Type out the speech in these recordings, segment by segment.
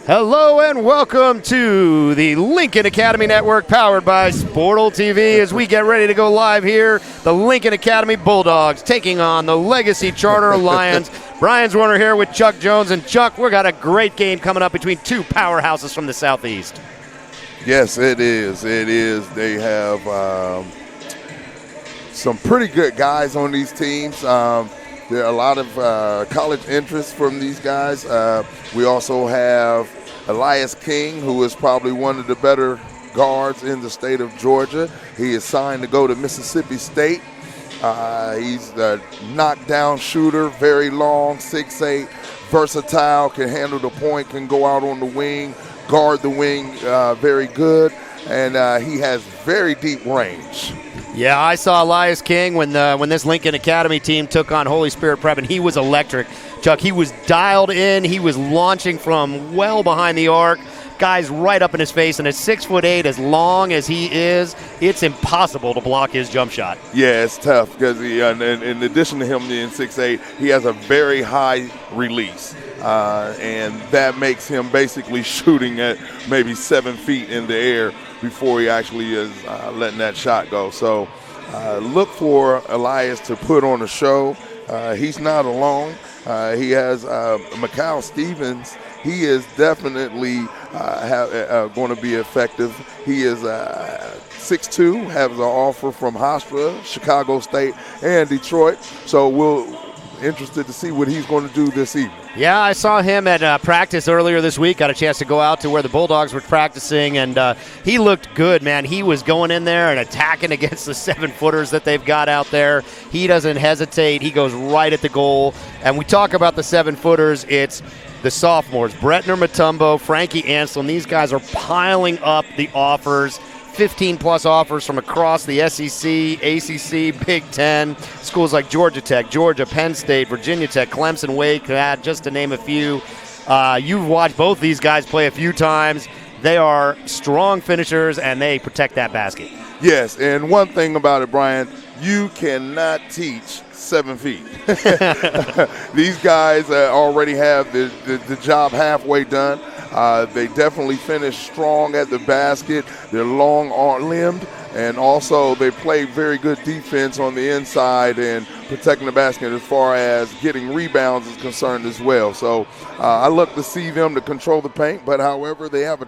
Hello and welcome to the Lincoln Academy Network, powered by Sportal TV. As we get ready to go live here, the Lincoln Academy Bulldogs taking on the Legacy Charter Lions. Brian's Warner here with Chuck Jones. And Chuck, we've got a great game coming up between two powerhouses from the Southeast. Yes, it is. It is. They have some pretty good guys on these teams. There are a lot of college interest from these guys. We also have Elias King, who is probably one of the better guards in the state of Georgia. He is signed to go to Mississippi State. He's a knockdown shooter, very long, 6'8", versatile, can handle the point, can go out on the wing, guard the wing very good, and he has very deep range. Yeah, I saw Elias King when this Lincoln Academy team took on Holy Spirit Prep, and he was electric. Chuck, he was dialed in. He was launching from well behind the arc. Guys right up in his face, and at 6'8", as long as he is, it's impossible to block his jump shot. Yeah, it's tough because in addition to him being 6'8", he has a very high release. And that makes him basically shooting at maybe 7 feet in the air before he actually is letting that shot go. So look for Elias to put on a show. He's not alone. He has MiKale Stevens. He is definitely going to be effective. He is 6'2", has an offer from Hofstra, Chicago State, and Detroit. So we're interested to see what he's going to do this evening. Yeah, I saw him at practice earlier this week. Got a chance to go out to where the Bulldogs were practicing, and he looked good, man. He was going in there and attacking against the 7-footers that they've got out there. He doesn't hesitate. He goes right at the goal. And we talk about the 7-footers. It's the sophomores, Bretner Mutombo, Frankie Anselm. These guys are piling up the offers. 15-plus offers from across the SEC, ACC, Big Ten, schools like Georgia Tech, Georgia, Penn State, Virginia Tech, Clemson, Wake, just to name a few. You've watched both these guys play a few times. They are strong finishers, and they protect that basket. Yes, and one thing about it, Brian, you cannot teach 7 feet. These guys already have the job halfway done. They definitely finish strong at the basket. They're long-limbed, and also they play very good defense on the inside and protecting the basket as far as getting rebounds is concerned as well. So I look to see them to control the paint, but however, they have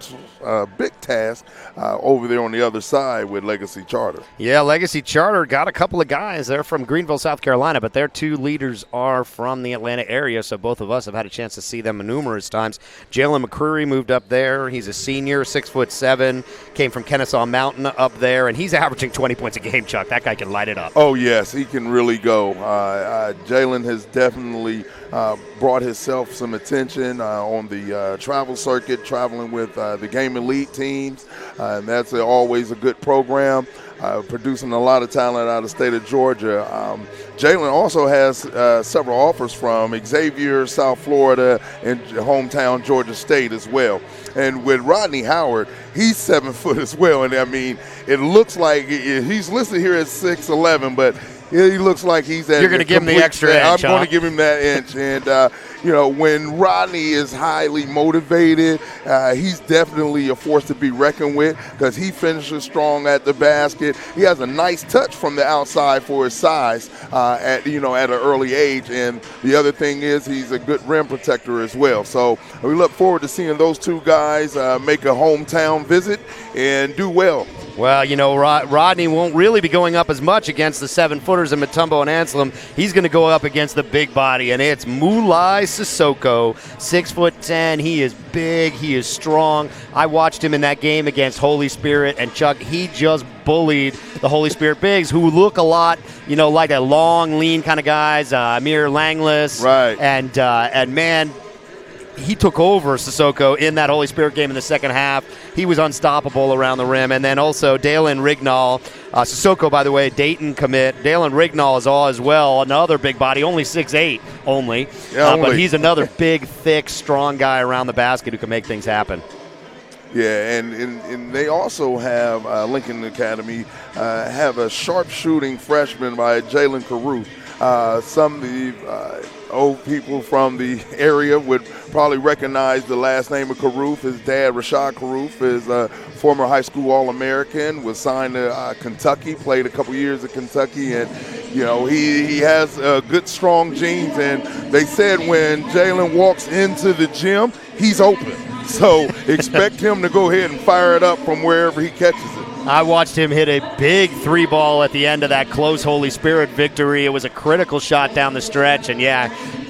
a big task over there on the other side with Legacy Charter. Yeah, Legacy Charter got a couple of guys. They're from Greenville, South Carolina, but their two leaders are from the Atlanta area, so both of us have had a chance to see them numerous times. Jalen McCreary moved up there. He's a senior, 6'7", came from Kennesaw Mountain up there, and he's averaging 20 points a game, Chuck. That guy can light it up. Oh, yes, he can really go. Jalen has definitely brought himself some attention on the travel circuit, traveling with the Game Elite teams, and that's always a good program, producing a lot of talent out of the state of Georgia. Jalen also has several offers from Xavier, South Florida, and hometown Georgia State as well. And with Rodney Howard, he's 7 foot as well, and I mean, it looks like he's listed here at 6'11", but he looks like he's at. You're going to give him the extra inch. I'm going to give him that inch. And, when Rodney is highly motivated, he's definitely a force to be reckoned with because he finishes strong at the basket. He has a nice touch from the outside for his size at an early age. And the other thing is he's a good rim protector as well. So we look forward to seeing those two guys make a hometown visit and do well. Well, Rodney won't really be going up as much against the 7-footers in Mutombo and Anselm. He's going to go up against the big body, and it's Mulai Sissoko, 6'10". He is big. He is strong. I watched him in that game against Holy Spirit, and Chuck, he just bullied the Holy Spirit bigs, who look a lot, like a long, lean kind of guys, Amir Langless. Right. And man, he took over Sissoko in that Holy Spirit game in the second half. He was unstoppable around the rim. And then also Dalen Rignall. Sissoko, by the way, Dayton commit. Dalen Rignall is all as well, another big body, only 6'8", only. But he's another big, thick, strong guy around the basket who can make things happen. Yeah, and they also have Lincoln Academy have a sharp-shooting freshman by Jalen Caruth. old people from the area would probably recognize the last name of Caruth. His dad, Rashad Caruth, is a former high school All-American, was signed to Kentucky, played a couple years at Kentucky, and he has good, strong genes. And they said when Jalen walks into the gym, he's open. So expect him to go ahead and fire it up from wherever he catches it. I watched him hit a big 3-ball at the end of that close Holy Spirit victory. It was a critical shot down the stretch, and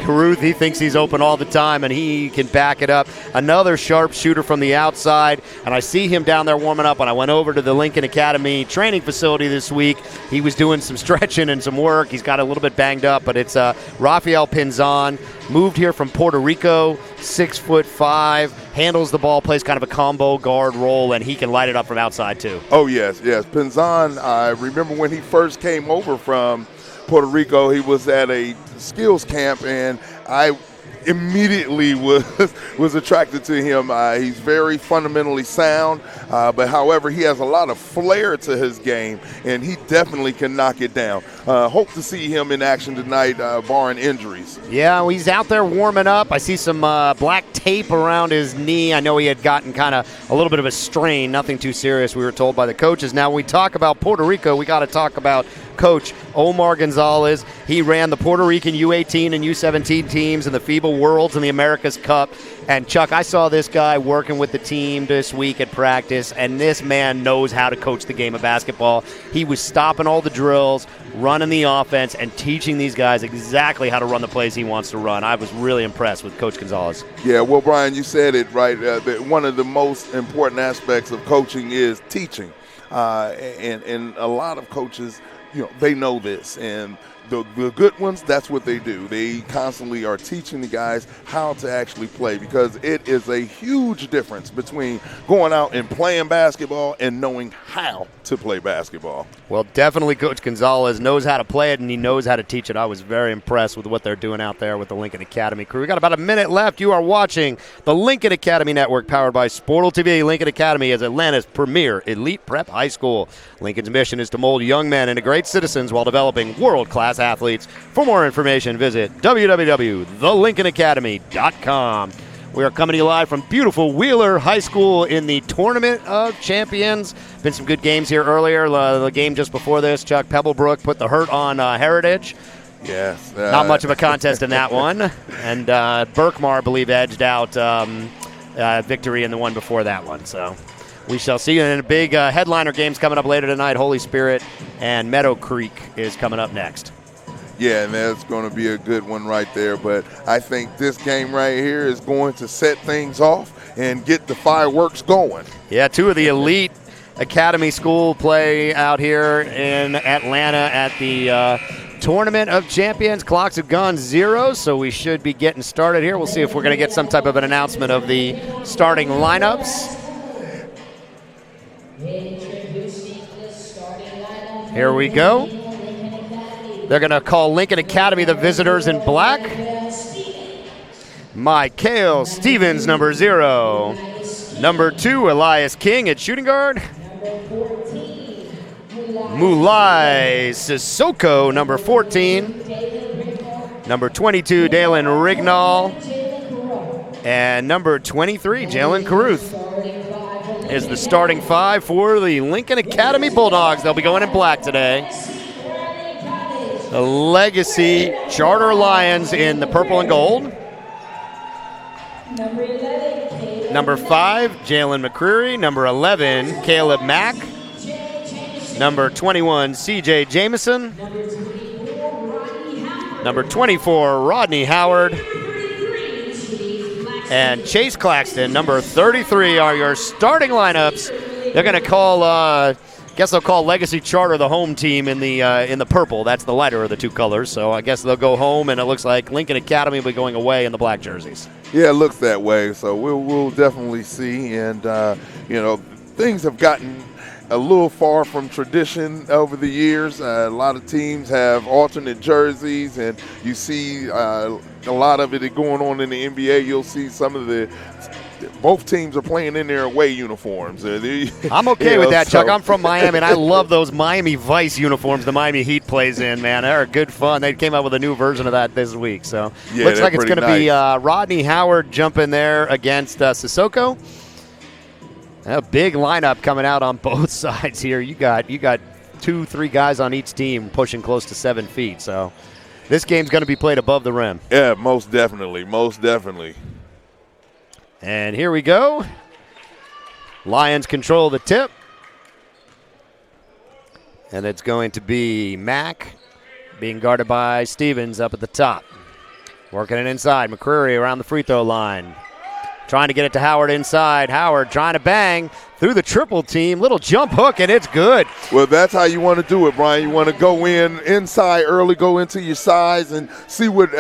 Caruth, he thinks he's open all the time, and he can back it up. Another sharp shooter from the outside, and I see him down there warming up. And I went over to the Lincoln Academy training facility this week. He was doing some stretching and some work. He's got a little bit banged up, but it's Rafael Pinzon, moved here from Puerto Rico, 6'5", handles the ball, plays kind of a combo guard role, and he can light it up from outside too. Oh, yes. Pinzon, I remember when he first came over from Puerto Rico, he was at a skills camp, and I immediately was attracted to him. He's very fundamentally sound, but however, he has a lot of flair to his game, and he definitely can knock it down. Hope to see him in action tonight, barring injuries. Yeah, he's out there warming up. I see some black tape around his knee. I know he had gotten kind of a little bit of a strain, nothing too serious, we were told by the coaches. Now, when we talk about Puerto Rico, we got to talk about Coach Omar Gonzalez. He ran the Puerto Rican U18 and U17 teams in the FIBA Worlds and the America's Cup. And, Chuck, I saw this guy working with the team this week at practice, and this man knows how to coach the game of basketball. He was stopping all the drills, running the offense, and teaching these guys exactly how to run the plays he wants to run. I was really impressed with Coach Gonzalez. Yeah, well, Brian, you said it right. One of the most important aspects of coaching is teaching. And a lot of coaches, they know this, and the good ones, that's what they do. They constantly are teaching the guys how to actually play, because it is a huge difference between going out and playing basketball and knowing how to play basketball. Well, definitely Coach Gonzalez knows how to play it, and he knows how to teach it. I was very impressed with what they're doing out there with the Lincoln Academy crew. We got about a minute left. You are watching the Lincoln Academy Network, powered by Sportal TV. Lincoln Academy is Atlanta's premier elite prep high school. Lincoln's mission is to mold young men into great citizens while developing world-class athletes. For more information, visit www.thelincolnacademy.com. We are coming to you live from beautiful Wheeler High School in the Tournament of Champions. Been some good games here earlier. The game just before this, Chuck, Pebblebrook put the hurt on Heritage. Yes. Not much of a contest in that one. And Berkmar, I believe, edged out victory in the one before that one. So we shall see. And a big headliner games coming up later tonight. Holy Spirit and Meadow Creek is coming up next. Yeah, and that's going to be a good one right there. But I think this game right here is going to set things off and get the fireworks going. Yeah, two of the elite academy school play out here in Atlanta at the Tournament of Champions. Clocks have gone 0, so we should be getting started here. We'll see if we're going to get some type of an announcement of the starting lineups. Here we go. They're going to call Lincoln Academy the visitors in black. MiKale Stevens, number 0. Number 2, Elias King at shooting guard. Mulai Sissoko, number 14. Number 22, Dalen Rignall. And number 23, Jalen Caruth is the starting 5 for the Lincoln Academy Bulldogs. They'll be going in black today. The Legacy Charter Lions in the purple and gold. Number 5, Jalen McCreary. Number 11, Caleb Mack. Number 21, CJ Jameson. Number 24, Rodney Howard. And Chase Claxton, number 33, are your starting lineups. They're going to call guess they'll call Legacy Charter the home team in the purple. That's the lighter of the two colors. So I guess they'll go home, and it looks like Lincoln Academy will be going away in the black jerseys. Yeah, it looks that way. So we'll definitely see. And, things have gotten a little far from tradition over the years. A lot of teams have alternate jerseys, and you see a lot of it going on in the NBA. You'll see some of the both teams are playing in their away uniforms. I'm okay with that, Chuck. I'm from Miami, and I love those Miami Vice uniforms the Miami Heat plays in, man. They're good fun. They came out with a new version of that this week. So looks like it's going to be Rodney Howard jumping there against Sissoko. A big lineup coming out on both sides here. You got 2-3 guys on each team pushing close to 7 feet. So this game's going to be played above the rim. Yeah, most definitely. Most definitely. And here we go. Lions control the tip. And it's going to be Mack being guarded by Stevens up at the top. Working it inside. McCreary around the free throw line. Trying to get it to Howard inside. Howard trying to bang through the triple team. Little jump hook, and it's good. Well, that's how you want to do it, Brian. You want to go inside early, go into your size, and see what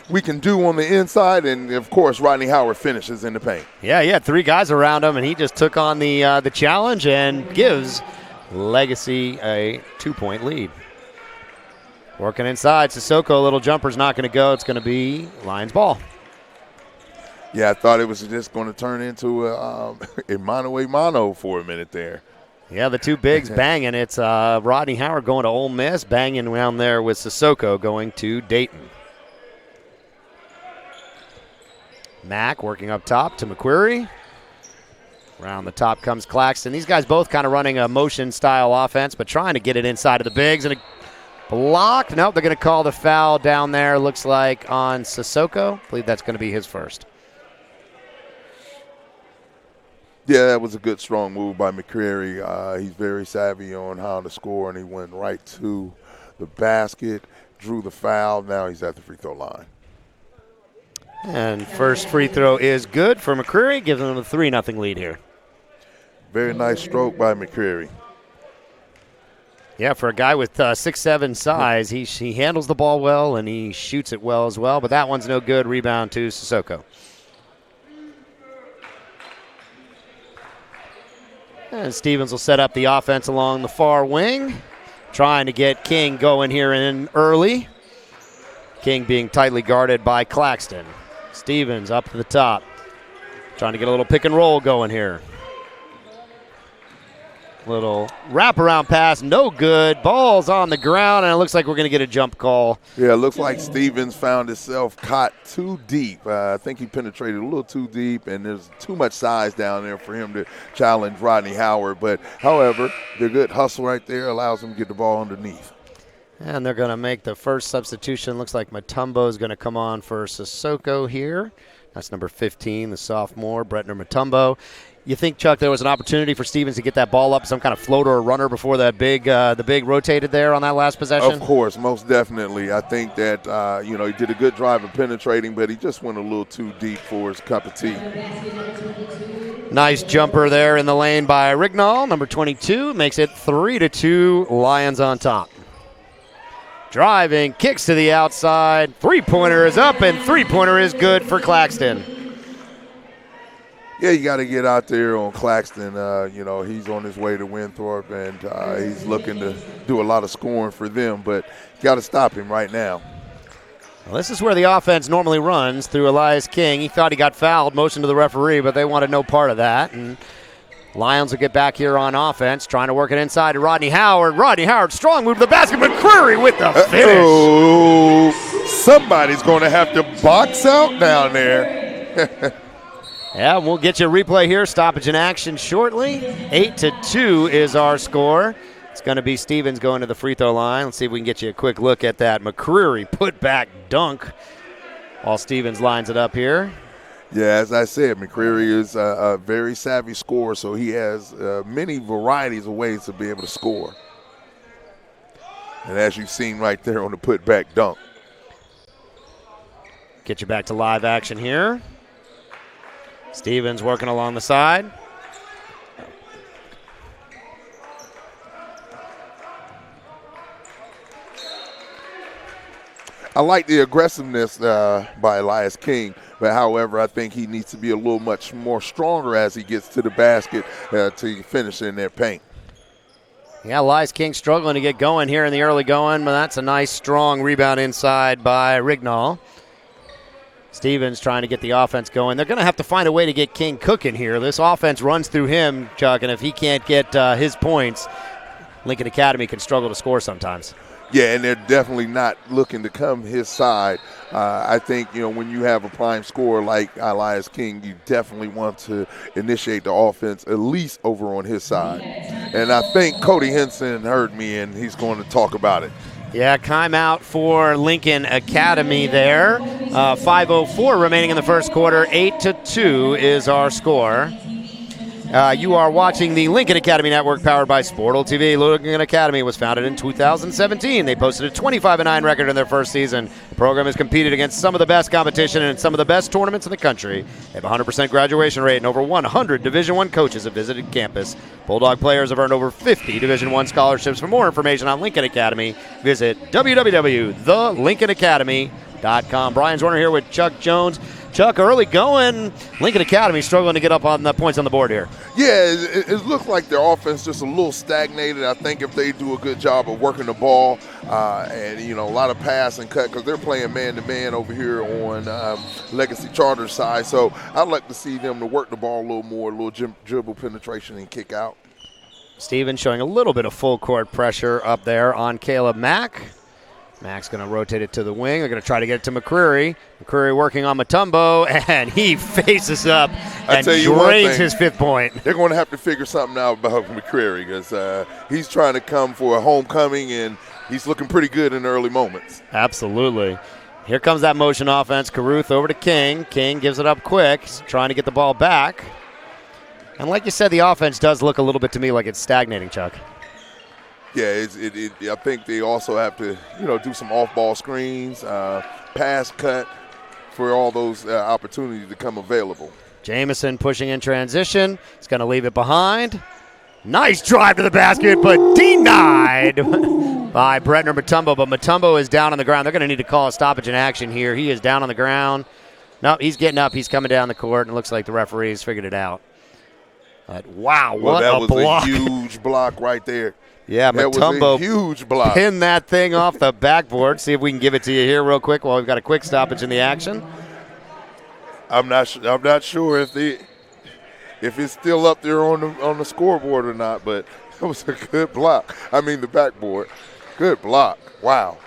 we can do on the inside. And, of course, Rodney Howard finishes in the paint. Yeah, he had 3 guys around him, and he just took on the challenge and gives Legacy a 2-point lead. Working inside. Sissoko, a little jumper's not going to go. It's going to be Lions ball. Yeah, I thought it was just going to turn into a mano a mano for a minute there. Yeah, the 2 bigs banging. It's Rodney Howard going to Ole Miss, banging around there with Sissoko going to Dayton. Mack working up top to McQuarrie. Around the top comes Claxton. These guys both kind of running a motion-style offense, but trying to get it inside of the bigs. And a block. Nope, they're going to call the foul down there, looks like, on Sissoko. I believe that's going to be his first. Yeah, that was a good, strong move by McCreary. He's very savvy on how to score, and he went right to the basket, drew the foul. Now he's at the free throw line. And first free throw is good for McCreary, giving them a 3-0 lead here. Very nice stroke by McCreary. Yeah, for a guy with 6'7" size, he handles the ball well, and he shoots it well as well. But that one's no good. Rebound to Sissoko. And Stevens will set up the offense along the far wing, trying to get King going here in early. King being tightly guarded by Claxton. Stevens up to the top, trying to get a little pick and roll going here. Little wraparound pass, no good. Ball's on the ground, and it looks like we're going to get a jump call. Yeah, it looks like Stevens found himself caught too deep. I think he penetrated a little too deep, and there's too much size down there for him to challenge Rodney Howard. But, however, the good hustle right there allows him to get the ball underneath. And they're going to make the first substitution. Looks like Mutombo is going to come on for Sissoko here. That's number 15, the sophomore, Bretner Mutombo. You think, Chuck, there was an opportunity for Stevens to get that ball up, some kind of floater or runner before that the big rotated there on that last possession? Of course, most definitely. I think that, he did a good drive of penetrating, but he just went a little too deep for his cup of tea. Nice jumper there in the lane by Rignall, number 22. Makes it 3-2, Lions on top. Driving, kicks to the outside. Three-pointer is up, and three-pointer is good for Claxton. Yeah, you got to get out there on Claxton. He's on his way to Winthrop, and he's looking to do a lot of scoring for them, but you got to stop him right now. Well, this is where the offense normally runs through Elias King. He thought he got fouled, motion to the referee, but they wanted no part of that. And Lions will get back here on offense, trying to work it inside to Rodney Howard. Rodney Howard, strong move to the basket, McCreary with the finish. Oh, somebody's going to have to box out down there. Yeah, we'll get you a replay here. Stoppage in action shortly. 8-2 is our score. It's going to be Stevens going to the free throw line. Let's see if we can get you a quick look at that McCreary put-back dunk while Stevens lines it up here. Yeah, as I said, McCreary is a very savvy scorer, so he has many varieties of ways to be able to score. And as you've seen right there on the put-back dunk. Get you back to live action here. Stevens working along the side. I like the aggressiveness by Elias King, but however, I think he needs to be a little much more stronger as he gets to the basket to finish in their paint. Yeah, Elias King struggling to get going here in the early going, but that's a nice, strong rebound inside by Rignall. Stevens trying to get the offense going. They're going to have to find a way to get King cooking here. This offense runs through him, Chuck, and if he can't get his points, Lincoln Academy can struggle to score sometimes. Yeah, and they're definitely not looking to come his side. I think, when you have a prime scorer like Elias King, you definitely want to initiate the offense at least over on his side. And I think Cody Henson heard me, and he's going to talk about it. Yeah, timeout for Lincoln Academy there. 5:04 remaining in the first quarter. 8-2 is our score. You are watching the Lincoln Academy Network powered by Sportal TV. Lincoln Academy was founded in 2017. They posted a 25-9 record in their first season. The program has competed against some of the best competition and some of the best tournaments in the country. They have a 100% graduation rate, and over 100 Division I coaches have visited campus. Bulldog players have earned over 50 Division I scholarships. For more information on Lincoln Academy, visit www.thelincolnacademy.com. Brian Zorner here with Chuck Jones. Chuck, early going, Lincoln Academy struggling to get up on the points on the board here. Yeah, it looks like their offense just a little stagnated. I think if they do a good job of working the ball and, a lot of pass and cut, because they're playing man-to-man over here on Legacy Charter's side. So I'd like to see them to work the ball a little more, a little dribble penetration and kick out. Stevens showing a little bit of full court pressure up there on Caleb Mack. Mack's going to rotate it to the wing. They're going to try to get it to McCreary. McCreary working on Mutombo, and he faces up and drains his 5th point. They're going to have to figure something out about McCreary because he's trying to come for a homecoming, and he's looking pretty good in the early moments. Absolutely. Here comes that motion offense. Caruth over to King. King gives it up quick. He's trying to get the ball back. And like you said, the offense does look a little bit to me like it's stagnating, Chuck. Yeah, I think they also have to, do some off-ball screens, pass cut for all those opportunities to come available. Jamison pushing in transition. He's going to leave it behind. Nice drive to the basket, but denied by Bretner Mutombo. But Mutombo is down on the ground. They're going to need to call a stoppage in action here. He is down on the ground. No, he's getting up. He's coming down the court, and it looks like the referees figured it out. But wow, what a block. That was a huge block right there. Yeah, Mutombo huge block. Pinned that thing off the backboard. See if we can give it to you here real quick while we've got a quick stoppage in the action. I'm not sure if it's still up there on the scoreboard or not, but it was a good block. I mean the backboard. Good block. Wow.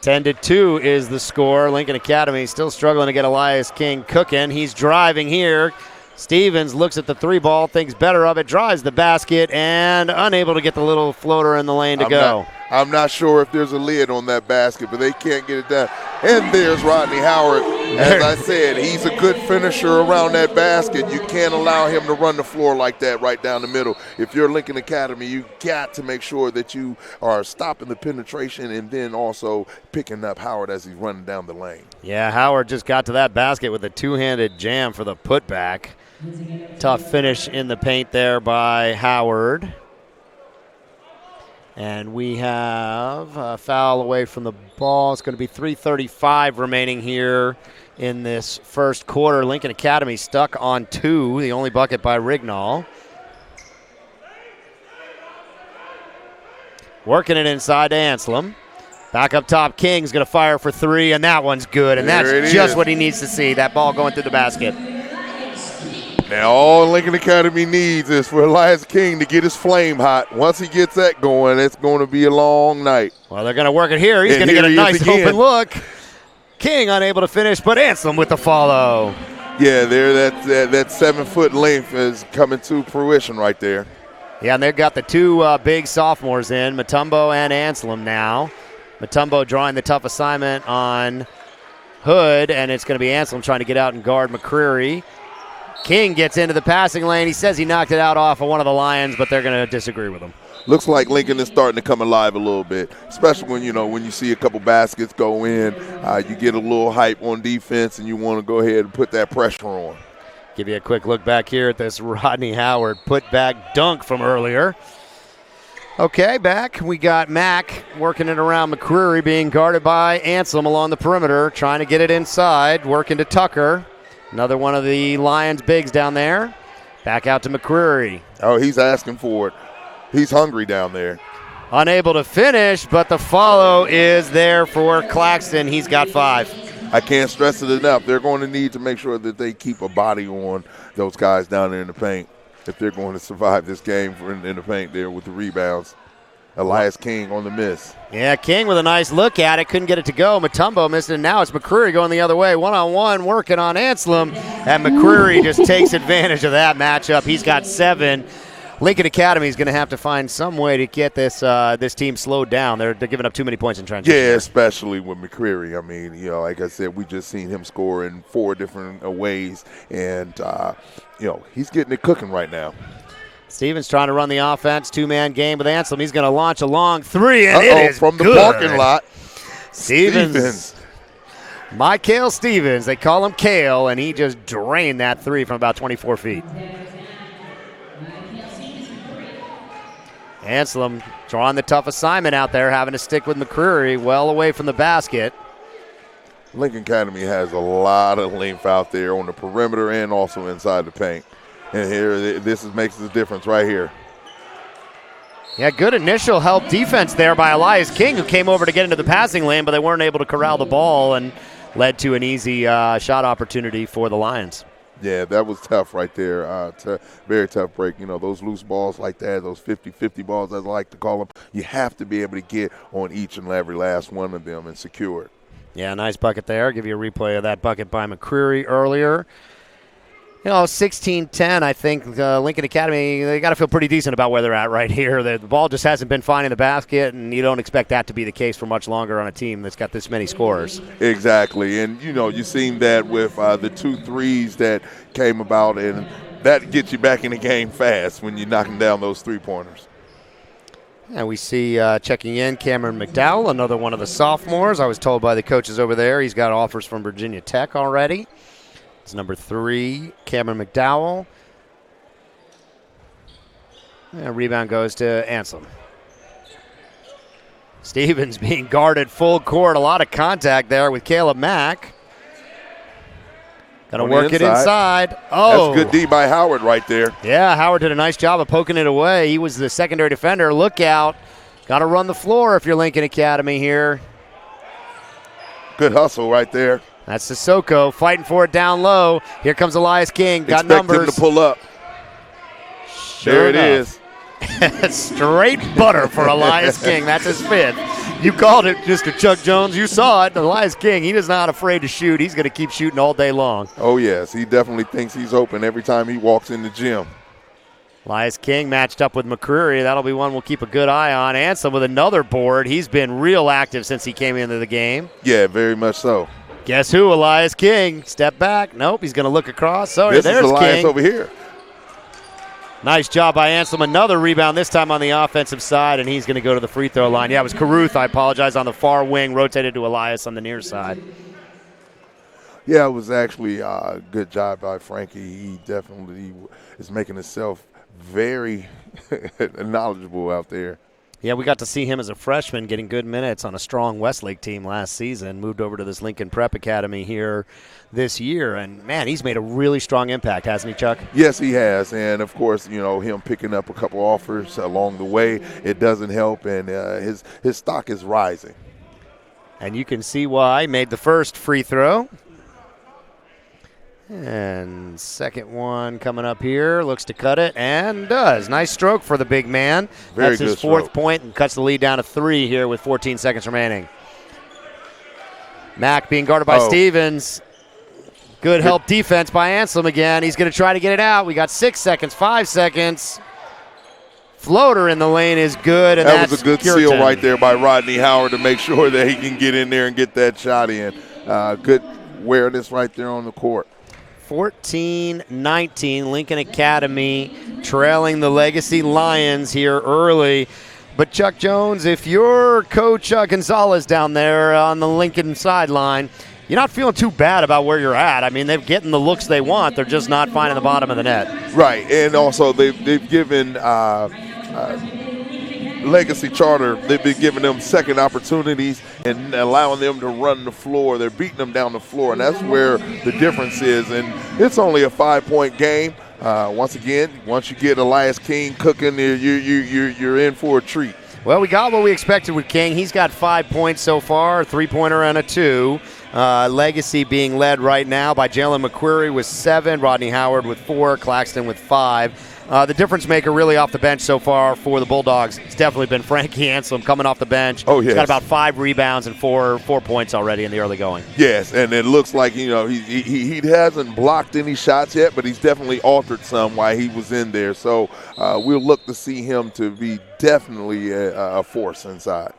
10-2 is the score. Lincoln Academy still struggling to get Elias King cooking. He's driving here. Stevens looks at the 3 ball, thinks better of it, drives the basket, and unable to get the little floater in the lane to go. I'm not sure if there's a lid on that basket, but they can't get it done. And there's Rodney Howard. As I said, he's a good finisher around that basket. You can't allow him to run the floor like that right down the middle. If you're Lincoln Academy, you got to make sure that you are stopping the penetration and then also picking up Howard as he's running down the lane. Yeah, Howard just got to that basket with a 2-handed jam for the putback. Tough finish in the paint there by Howard. And we have a foul away from the ball. It's going to be 3:35 remaining here in this first quarter. Lincoln Academy stuck on 2, the only bucket by Rignall. Working it inside to Anselm. Back up top, King's going to fire for 3, and that one's good. And that's just what he needs to see, that ball going through the basket. Now, all Lincoln Academy needs is for Elias King to get his flame hot. Once he gets that going, it's going to be a long night. Well, they're going to work it here. He's going to get a nice open look. King unable to finish, but Anselm with the follow. Yeah, that 7-foot length is coming to fruition right there. Yeah, and they've got the 2 big sophomores in, Mutombo and Anselm now. Mutombo drawing the tough assignment on Hood, and it's going to be Anselm trying to get out and guard McCreary. King gets into the passing lane. He says he knocked it out off of one of the Lions, but they're going to disagree with him. Looks like Lincoln is starting to come alive a little bit, especially when you see a couple baskets go in. You get a little hype on defense, and you want to go ahead and put that pressure on. Give you a quick look back here at this Rodney Howard put-back dunk from earlier. Okay, back. We got Mack working it around McCreary, being guarded by Anselm along the perimeter, trying to get it inside, working to Tucker. Another one of the Lions bigs down there. Back out to McCreary. Oh, he's asking for it. He's hungry down there. Unable to finish, but the follow is there for Claxton. He's got 5. I can't stress it enough. They're going to need to make sure that they keep a body on those guys down there in the paint if they're going to survive this game in the paint there with the rebounds. Elias King on the miss. Yeah, King with a nice look at it. Couldn't get it to go. Mutombo missed it. Now it's McCreary going the other way. One-on-one working on Anselm. And McCreary just takes advantage of that matchup. He's got 7. Lincoln Academy is going to have to find some way to get this team slowed down. They're giving up too many points in transition. Yeah, especially with McCreary. I mean, like I said, we just seen him score in 4 different ways. And, he's getting it cooking right now. Stevens trying to run the offense, 2-man game with Anselm. He's going to launch a long 3, and it is from the good. parking lot. Stevens. MiKale Stevens. They call him Kale, and he just drained that 3 from about 24 feet. Anselm drawing the tough assignment out there, having to stick with McCreary well away from the basket. Lincoln Academy has a lot of length out there on the perimeter and also inside the paint. And here, makes the difference right here. Yeah, good initial help defense there by Elias King, who came over to get into the passing lane, but they weren't able to corral the ball and led to an easy shot opportunity for the Lions. Yeah, that was tough right there. Very tough break. Those loose balls like that, those 50-50 balls, as I like to call them, you have to be able to get on each and every last one of them and secure it. Yeah, nice bucket there. I'll give you a replay of that bucket by McCreary earlier. 16-10, I think Lincoln Academy, they got to feel pretty decent about where they're at right here. The ball just hasn't been finding the basket, and you don't expect that to be the case for much longer on a team that's got this many scorers. Exactly, and, you've seen that with the 2 threes that came about, and that gets you back in the game fast when you're knocking down those 3-pointers. And we see checking in Cameron McDowell, another one of the sophomores. I was told by the coaches over there he's got offers from Virginia Tech already. It's number 3, Cameron McDowell. And rebound goes to Anselm. Stevens being guarded full court. A lot of contact there with Caleb Mack. Got to work it inside. Oh, that's good D by Howard right there. Yeah, Howard did a nice job of poking it away. He was the secondary defender. Look out. Got to run the floor if you're Lincoln Academy here. Good hustle right there. That's Sissoko fighting for it down low. Here comes Elias King. Got numbers. Expect him to pull up. Sure there it is. Straight butter for Elias King. That's his 5th. You called it, Mr. Chuck Jones. You saw it. Elias King, he is not afraid to shoot. He's going to keep shooting all day long. Oh, yes. He definitely thinks he's open every time he walks in the gym. Elias King matched up with McCreary. That'll be one we'll keep a good eye on. Anselm with another board. He's been real active since he came into the game. Yeah, very much so. Guess who? Elias King. Step back. Nope, he's going to look across. So there's Elias King over here. Nice job by Anselm. Another rebound, this time on the offensive side, and he's going to go to the free throw line. Yeah, it was Caruth, I apologize, on the far wing, rotated to Elias on the near side. Yeah, it was actually a good job by Frankie. He definitely is making himself very knowledgeable out there. Yeah, we got to see him as a freshman getting good minutes on a strong Westlake team last season. Moved over to this Lincoln Prep Academy here this year. And, man, he's made a really strong impact, hasn't he, Chuck? Yes, he has. And, of course, him picking up a couple offers along the way, it doesn't help. And his stock is rising. And you can see why. He made the first free throw. And second one coming up here, looks to cut it, and does. Nice stroke for the big man. Very That's his good 4th stroke. point and cuts the lead down to 3 here with 14 seconds remaining. Mack being guarded by Stevens. Good help defense by Anselm again. He's going to try to get it out. We got 6 seconds, 5 seconds. Floater in the lane is good, and that was a good Cureton. seal right there by Rodney Howard to make sure that he can get in there and get that shot in. Good awareness right there on the court. 14-19, Lincoln Academy trailing the Legacy Lions here early. But Chuck Jones, if you're Coach Gonzalez down there on the Lincoln sideline, you're not feeling too bad about where you're at. I mean, they're getting the looks they want. They're just not finding the bottom of the net. Right, and also they've given Legacy Charter, they've been giving them second opportunities and allowing them to run the floor. They're beating them down the floor, and that's where the difference is. And it's only a 5-point game. Once again, once you get Elias King cooking, you're in for a treat. Well, we got what we expected with King. He's got 5 points so far, a 3-pointer and a 2. Legacy being led right now by Jalen McQuarrie with 7, Rodney Howard with 4, Claxton with 5. The difference maker really off the bench so far for the Bulldogs has definitely been Frankie Anselm coming off the bench. Oh, yes. He's got about 5 rebounds and 4 points already in the early going. Yes, and it looks like, he hasn't blocked any shots yet, but he's definitely altered some while he was in there. So we'll look to see him to be definitely a force inside.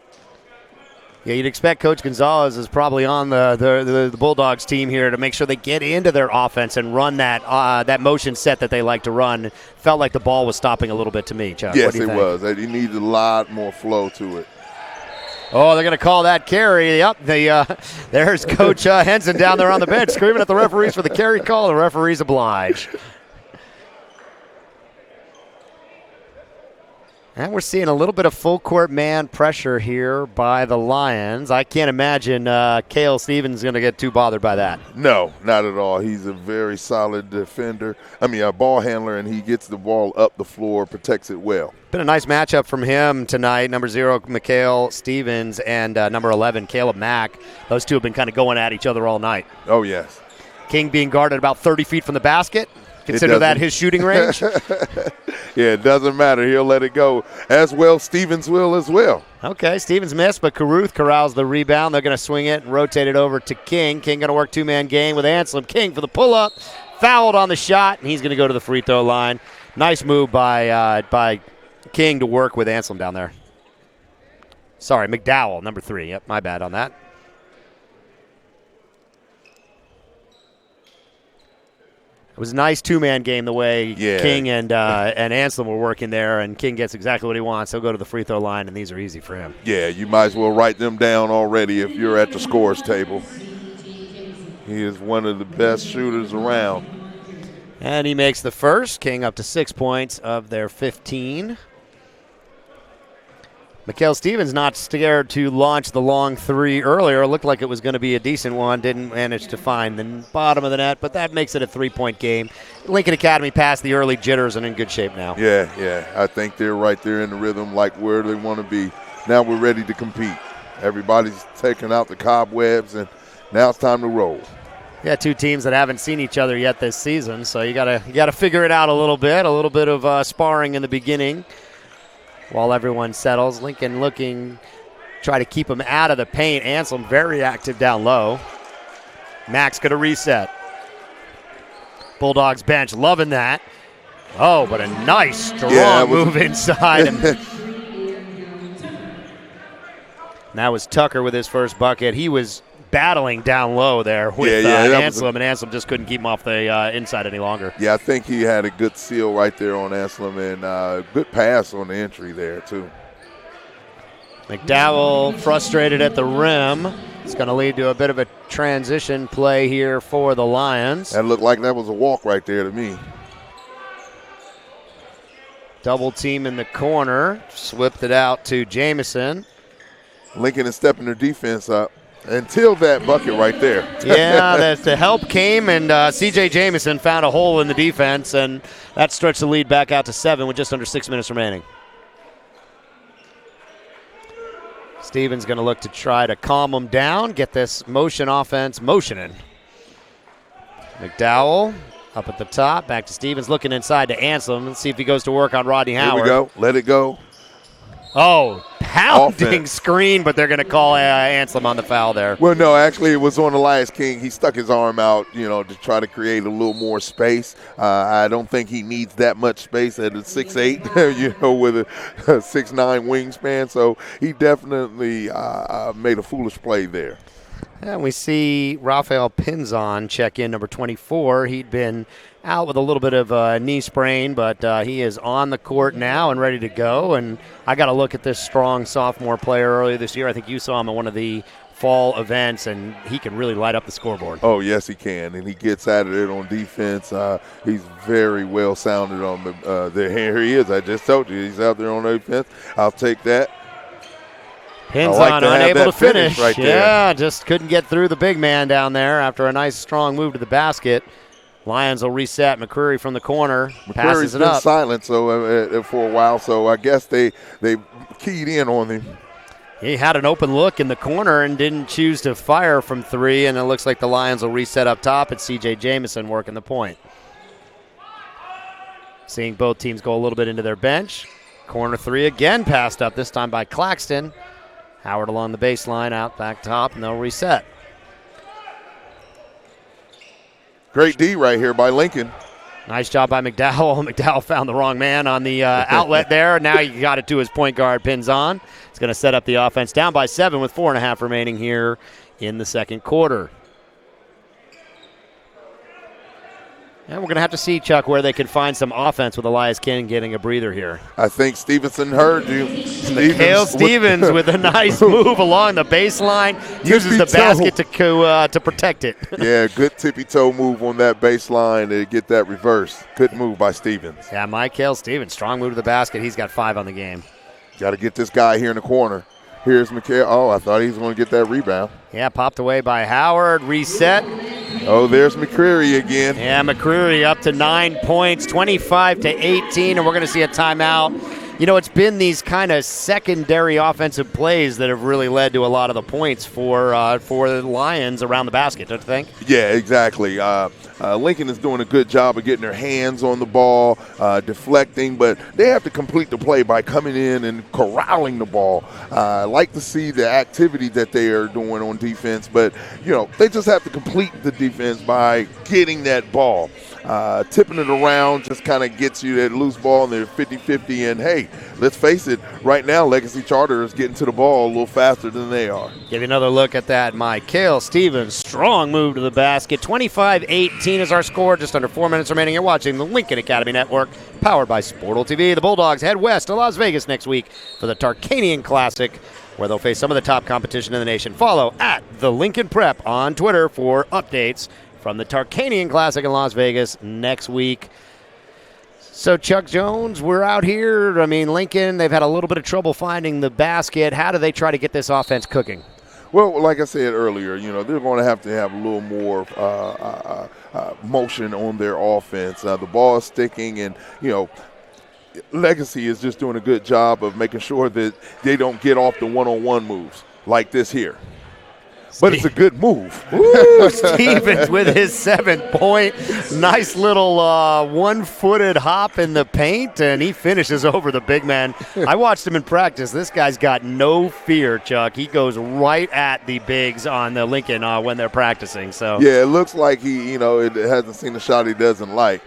Yeah, you'd expect Coach Gonzalez is probably on the Bulldogs team here to make sure they get into their offense and run that motion set that they like to run. Felt like the ball was stopping a little bit to me, Chuck. Yes, it was. He needed a lot more flow to it. Oh, they're going to call that carry. Yep, there's Coach Henson down there on the bench screaming at the referees for the carry call. The referees oblige. And we're seeing a little bit of full court man pressure here by the Lions. I can't imagine MiKale Stevens is going to get too bothered by that. No, not at all. He's a very solid defender. A ball handler, and he gets the ball up the floor, protects it well. Been a nice matchup from him tonight. Number 0, MiKale Stevens, and number 11, Caleb Mack. Those two have been kind of going at each other all night. Oh, yes. King being guarded about 30 feet from the basket. Consider that his shooting range. Yeah, it doesn't matter. He'll let it go. As well, Stevens will as well. Okay, Stevens missed, but Caruth corrals the rebound. They're going to swing it and rotate it over to King. King going to work two-man game with Anselm. King for the pull-up. Fouled on the shot, and he's going to go to the free throw line. Nice move by King to work with Anselm down there. Sorry, McDowell, number 3. Yep, my bad on that. It was a nice two-man game the way King and Anselm were working there, and King gets exactly what he wants. He'll go to the free throw line, and these are easy for him. Yeah, you might as well write them down already if you're at the scores table. He is one of the best shooters around. And he makes the first. King up to 6 points of their 15. MiKale Stevens not scared to launch the long 3 earlier. It looked like it was going to be a decent one. Didn't manage to find the bottom of the net, but that makes it a 3-point game. Lincoln Academy passed the early jitters and in good shape now. Yeah. I think they're right there in the rhythm, like where they want to be. Now we're ready to compete. Everybody's taking out the cobwebs, and now it's time to roll. Yeah, 2 teams that haven't seen each other yet this season, so you gotta figure it out a little bit of sparring in the beginning. While everyone settles, Lincoln looking, try to keep him out of the paint. Anselm very active down low. Max going to reset. Bulldogs bench loving that. Oh, but a nice, strong move inside. And that was Tucker with his first bucket. He was battling down low there with Anselm, and Anselm just couldn't keep him off the inside any longer. Yeah, I think he had a good seal right there on Anselm, and good pass on the entry there, too. McDowell frustrated at the rim. It's going to lead to a bit of a transition play here for the Lions. That looked like that was a walk right there to me. Double team in the corner. Slipped it out to Jamison. Lincoln is stepping their defense up. Until that bucket right there. Yeah, the help came, and C.J. Jamison found a hole in the defense, and that stretched the lead back out to 7 with just under 6 minutes remaining. Stevens going to look to try to calm him down, get this motion offense motioning. McDowell up at the top, back to Stevens, looking inside to Anselm. Let's see if he goes to work on Rodney Howard. Here we go. Let it go. Oh, pounding screen, but they're going to call Anselm on the foul there. Well, no, actually it was on Elias King. He stuck his arm out, to try to create a little more space. I don't think he needs that much space at a 6'8", with a 6'9" wingspan. So he definitely made a foolish play there. And we see Rafael Pinzon check in, number 24. He'd been out with a little bit of a knee sprain, but he is on the court now and ready to go. And I got to look at this strong sophomore player earlier this year. I think you saw him at one of the fall events, and he can really light up the scoreboard. Oh, yes, he can, and he gets at it on defense. He's very well sounded on the here he is. I just told you, he's out there on defense. I'll take that. Pinzon unable to finish. Right there. Yeah, just couldn't get through the big man down there after a nice, strong move to the basket. Lions will reset. McQuarrie from the corner passes it up. McQuarrie's been silent for a while, so I guess they keyed in on him. He had an open look in the corner and didn't choose to fire from 3, and it looks like the Lions will reset up top. It's C.J. Jamison working the point. Seeing both teams go a little bit into their bench. Corner 3 again passed up, this time by Claxton. Howard along the baseline, out back top, and they'll reset. Great D right here by Lincoln. Nice job by McDowell. McDowell found the wrong man on the outlet there. Now he got it to his point guard, Pinzon. It's going to set up the offense down by 7 with 4.5 remaining here in the second quarter. And we're going to have to see, Chuck, where they can find some offense with Elias King getting a breather here. I think Stevenson heard you. MiKale Stevens with a nice move along the baseline. Uses the basket to protect it. Yeah, good tippy-toe move on that baseline to get that reverse. Good move by Stevens. Yeah, MiKale Stevens, strong move to the basket. He's got 5 on the game. Got to get this guy here in the corner. Here's MiKale. Oh, I thought he was going to get that rebound. Yeah, popped away by Howard. Reset. Oh, there's McCreary again. Yeah, McCreary up to 9 points, 25-18, and we're going to see a timeout. You know, it's been these kind of secondary offensive plays that have really led to a lot of the points for the Lions around the basket, don't you think? Yeah, exactly. Lincoln is doing a good job of getting their hands on the ball, deflecting, but they have to complete the play by coming in and corralling the ball. I like to see the activity that they are doing on defense, but, you know, they just have to complete the defense by getting that ball. Tipping it around just kind of gets you that loose ball, and they're 50-50, and, hey, let's face it, right now Legacy Charter is getting to the ball a little faster than they are. Give you another look at that. MiKale Stevens, strong move to the basket. 25-18 is our score, just under 4 minutes remaining. You're watching the Lincoln Academy Network, powered by Sportal TV. The Bulldogs head west to Las Vegas next week for the Tarkanian Classic, where they'll face some of the top competition in the nation. Follow at the Lincoln Prep on Twitter for updates from the Tarkanian Classic in Las Vegas next week. So, Chuck Jones, we're out here. I mean, Lincoln, they've had a little bit of trouble finding the basket. How do they try to get this offense cooking? Well, like I said earlier, you know, they're going to have a little more motion on their offense. The ball is sticking, and, you know, Legacy is just doing a good job of making sure that they don't get off the one-on-one moves like this here. But it's a good move. Ooh, Stevens with his 7-point. Nice little one-footed hop in the paint, and he finishes over the big man. I watched him in practice. This guy's got no fear, Chuck. He goes right at the bigs on the Lincoln when they're practicing. So yeah, it looks like he, you know, it hasn't seen a shot he doesn't like.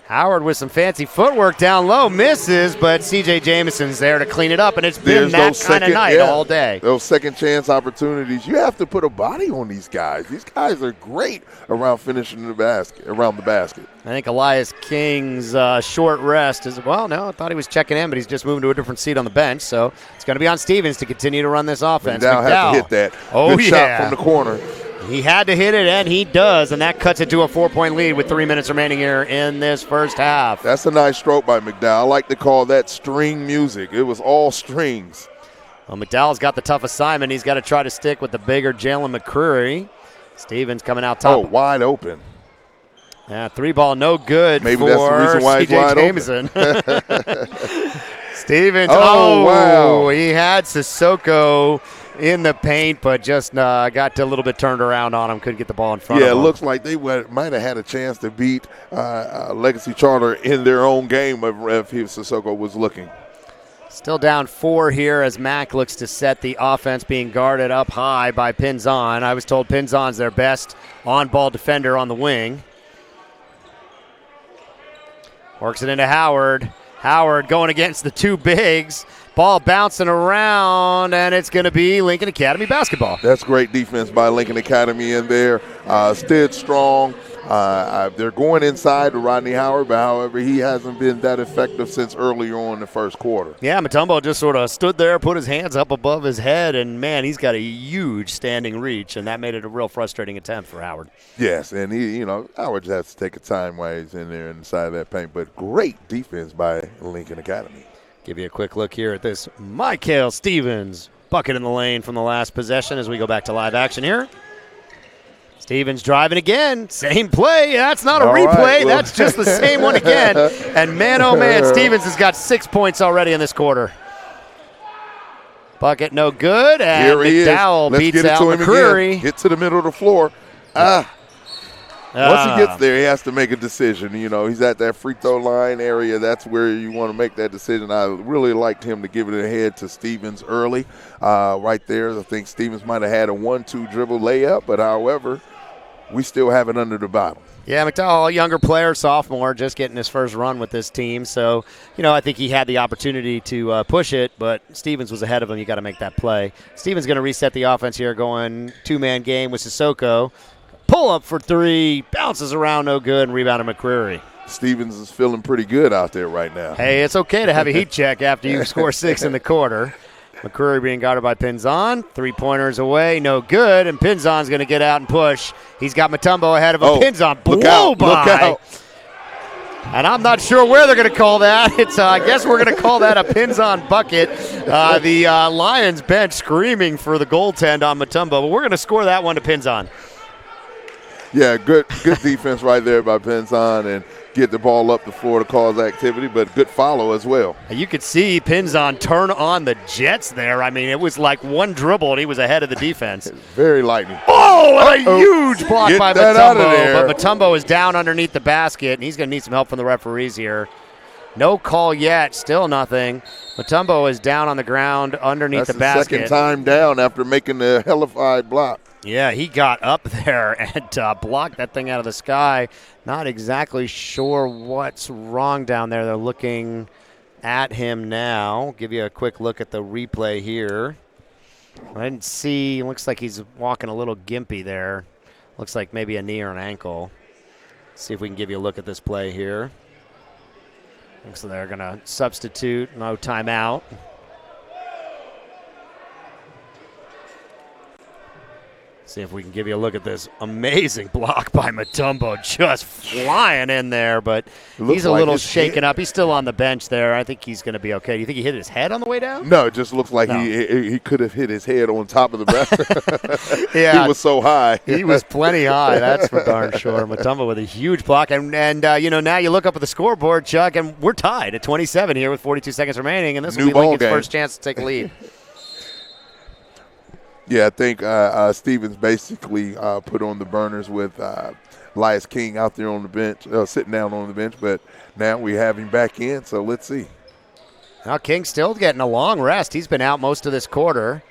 Howard with some fancy footwork down low, misses, but C.J. Jamison's there to clean it up, and it's been that kind of night all day. Those second chance opportunities, you have to put a body on these guys. These guys are great around finishing the basket, around the basket. I think Elias King's short rest is, well, no, I thought he was checking in, but he's just moving to a different seat on the bench, so it's going to be on Stevens to continue to run this offense. McDowell has to hit that. Oh, good shot from the corner. He had to hit it, and he does, and that cuts it to a 4-point lead with 3 minutes remaining here in this first half. That's a nice stroke by McDowell. I like to call that string music. It was all strings. Well, McDowell's got the tough assignment. He's got to try to stick with the bigger Jalen McCreary. Stevens coming out top. Oh, wide open. Yeah, 3-ball no good. Maybe for that's the reason why he's wide Jameson. Stevens, wow. He had Sissoko in the paint, but just got a little bit turned around on him. Couldn't get the ball in front of him. Yeah, it looks like they might have had a chance to beat Legacy Charter in their own game if Sissoko was looking. Still down 4 here as Mack looks to set the offense, being guarded up high by Pinzon. I was told Pinzon's their best on-ball defender on the wing. Works it into Howard. Howard going against the two bigs. Ball bouncing around, and it's going to be Lincoln Academy basketball. That's great defense by Lincoln Academy in there. Stood strong. They're going inside to Rodney Howard, but however, he hasn't been that effective since earlier on in the first quarter. Yeah, Mutombo just sort of stood there, put his hands up above his head, and, man, he's got a huge standing reach, and that made it a real frustrating attempt for Howard. Yes, and Howard just has to take a time while he's in there inside that paint, but great defense by Lincoln Academy. Give you a quick look here at this MiKale Stevens bucket in the lane from the last possession as we go back to live action here. Stevens driving again. Same play. That's not a replay. Right, well. That's just the same one again. And, man, oh, man, Stevens has got 6 points already in this quarter. Bucket no good, and Here he McDowell is. Let's beats get it out to him McCreary. again. Get to the middle of the floor. Once he gets there, he has to make a decision. You know, he's at that free throw line area. That's where you want to make that decision. I really liked him to give it ahead to Stevens early right there. I think Stevens might have had a 1-2 dribble layup, but however, we still have it under the bottom. Yeah, McDowell, a younger player, sophomore, just getting his first run with this team. So, I think he had the opportunity to push it, but Stevens was ahead of him. You got to make that play. Stevens going to reset the offense here, going two-man game with Sissoko. Pull up for three, bounces around, no good, and rebounded McCreary. Stevens is feeling pretty good out there right now. Hey, it's okay to have a heat check after you score 6 in the quarter. McCreary being guarded by Pinzon. 3-pointers away, no good, and Pinzon's going to get out and push. He's got Mutombo ahead of him. Pinzon blow by. Look out. And I'm not sure where they're going to call that. I guess we're going to call that a Pinzon bucket. The Lions bench screaming for the goaltend on Mutombo, but we're going to score that one to Pinzon. Yeah, good defense right there by Pinzon and get the ball up the floor to cause activity, but good follow as well. You could see Pinzon turn on the Jets there. I mean, it was like one dribble, and he was ahead of the defense. Very lightning. Oh, and a huge block Get by that out of Mutombo. there. But Mutombo is down underneath the basket, and he's going to need some help from the referees here. No call yet, still nothing. Mutombo is down on the ground underneath the basket. That's the second time down after making the hellified block. Yeah, he got up there and blocked that thing out of the sky. Not exactly sure what's wrong down there. They're looking at him now. Give you a quick look at the replay here. I didn't see. Looks like he's walking a little gimpy there. Looks like maybe a knee or an ankle. See if we can give you a look at this play here. Looks like they're going to substitute. No timeout. See if we can give you a look at this amazing block by Mutombo, just flying in there, but he's a little shaken up. He's still on the bench there. I think he's going to be okay. Do you think he hit his head on the way down? No, it just looks like he could have hit his head on top of the basket. Yeah, he was so high. He was plenty high, that's for darn sure. Mutombo with a huge block. And now you look up at the scoreboard, Chuck, and we're tied at 27 here with 42 seconds remaining, and this will be Lincoln's first chance to take a lead. Yeah, I think Stevens basically put on the burners with Elias King out there on the bench, sitting down on the bench, but now we have him back in, so let's see. Now King's still getting a long rest. He's been out most of this quarter.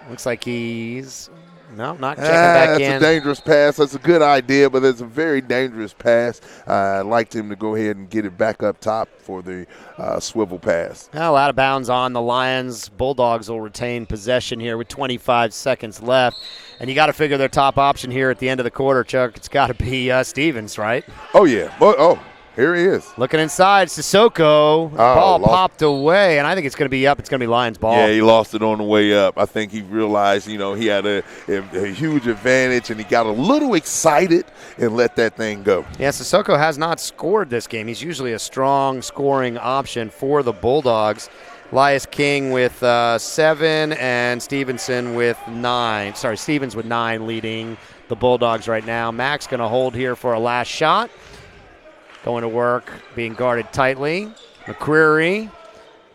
Looks like he's not checking back in. That's a dangerous pass. That's a good idea, but it's a very dangerous pass. I liked him to go ahead and get it back up top for the swivel pass. Well, out of bounds on the Lions. Bulldogs will retain possession here with 25 seconds left. And you got to figure their top option here at the end of the quarter, Chuck. It's got to be Stevens, right? Oh, yeah. Here he is. Looking inside, Sissoko. Ball popped away, and I think it's going to be up. It's going to be Lions ball. Yeah, he lost it on the way up. I think he realized, he had a huge advantage, and he got a little excited and let that thing go. Yeah, Sissoko has not scored this game. He's usually a strong scoring option for the Bulldogs. Elias King with 7 and Stevens with 9 leading the Bulldogs right now. Mack's going to hold here for a last shot. Going to work, being guarded tightly. McCreary,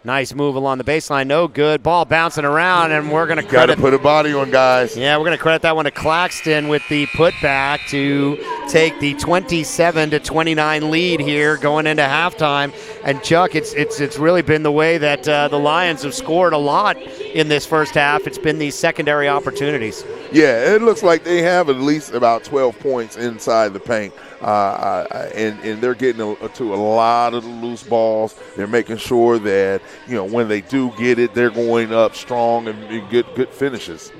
nice move along the baseline, no good. Ball bouncing around, and we're going to credit. Got to put a body on, guys. Yeah, we're going to credit that one to Claxton with the putback to take the 27-29 lead here going into halftime. And Chuck, it's really been the way that the Lions have scored a lot in this first half. It's been these secondary opportunities. Yeah, it looks like they have at least about 12 points inside the paint. And they're getting to a lot of the loose balls. They're making sure that, when they do get it, they're going up strong and good finishes.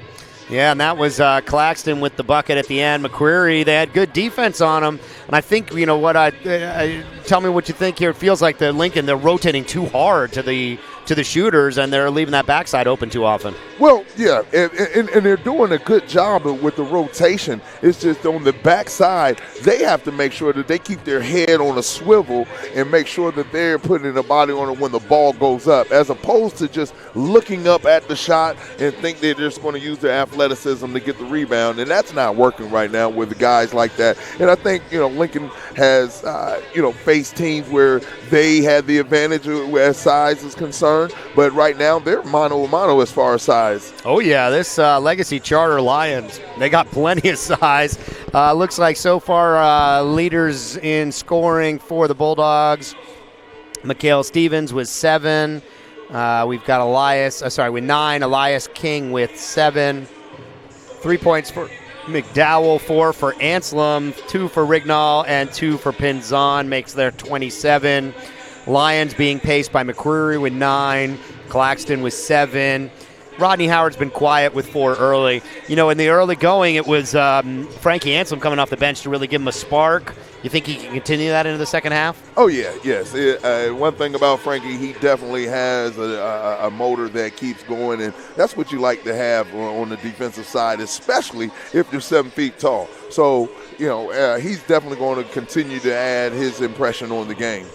Yeah, and that was Claxton with the bucket at the end. McCreary, they had good defense on him. And I think, tell me what you think here. It feels like they're rotating too hard to the shooters, and they're leaving that backside open too often. Well, yeah, and they're doing a good job with the rotation. It's just on the backside, they have to make sure that they keep their head on a swivel and make sure that they're putting a body on it when the ball goes up, as opposed to just looking up at the shot and think they're just going to use their athleticism to get the rebound, and that's not working right now with the guys like that. And I think, Lincoln has, faced teams where they had the advantage as size is concerned, concern. But right now, they're mano a mano as far as size. Oh, yeah, this Legacy Charter Lions, they got plenty of size. Looks like so far leaders in scoring for the Bulldogs. MiKale Stevens with 7. We've got Elias, with 9. Elias King with 7. 3 points for McDowell, 4 for Anselm, 2 for Rignall, and 2 for Pinzon, makes their 27. Lions being paced by McCreary with 9. Claxton with 7. Rodney Howard's been quiet with 4 early. You know, in the early going, it was Frankie Anselm coming off the bench to really give him a spark. You think he can continue that into the second half? Oh, yeah, yes. One thing about Frankie, he definitely has a motor that keeps going, and that's what you like to have on the defensive side, especially if you're 7 feet tall. So, you know, he's definitely going to continue to add his impression on the game.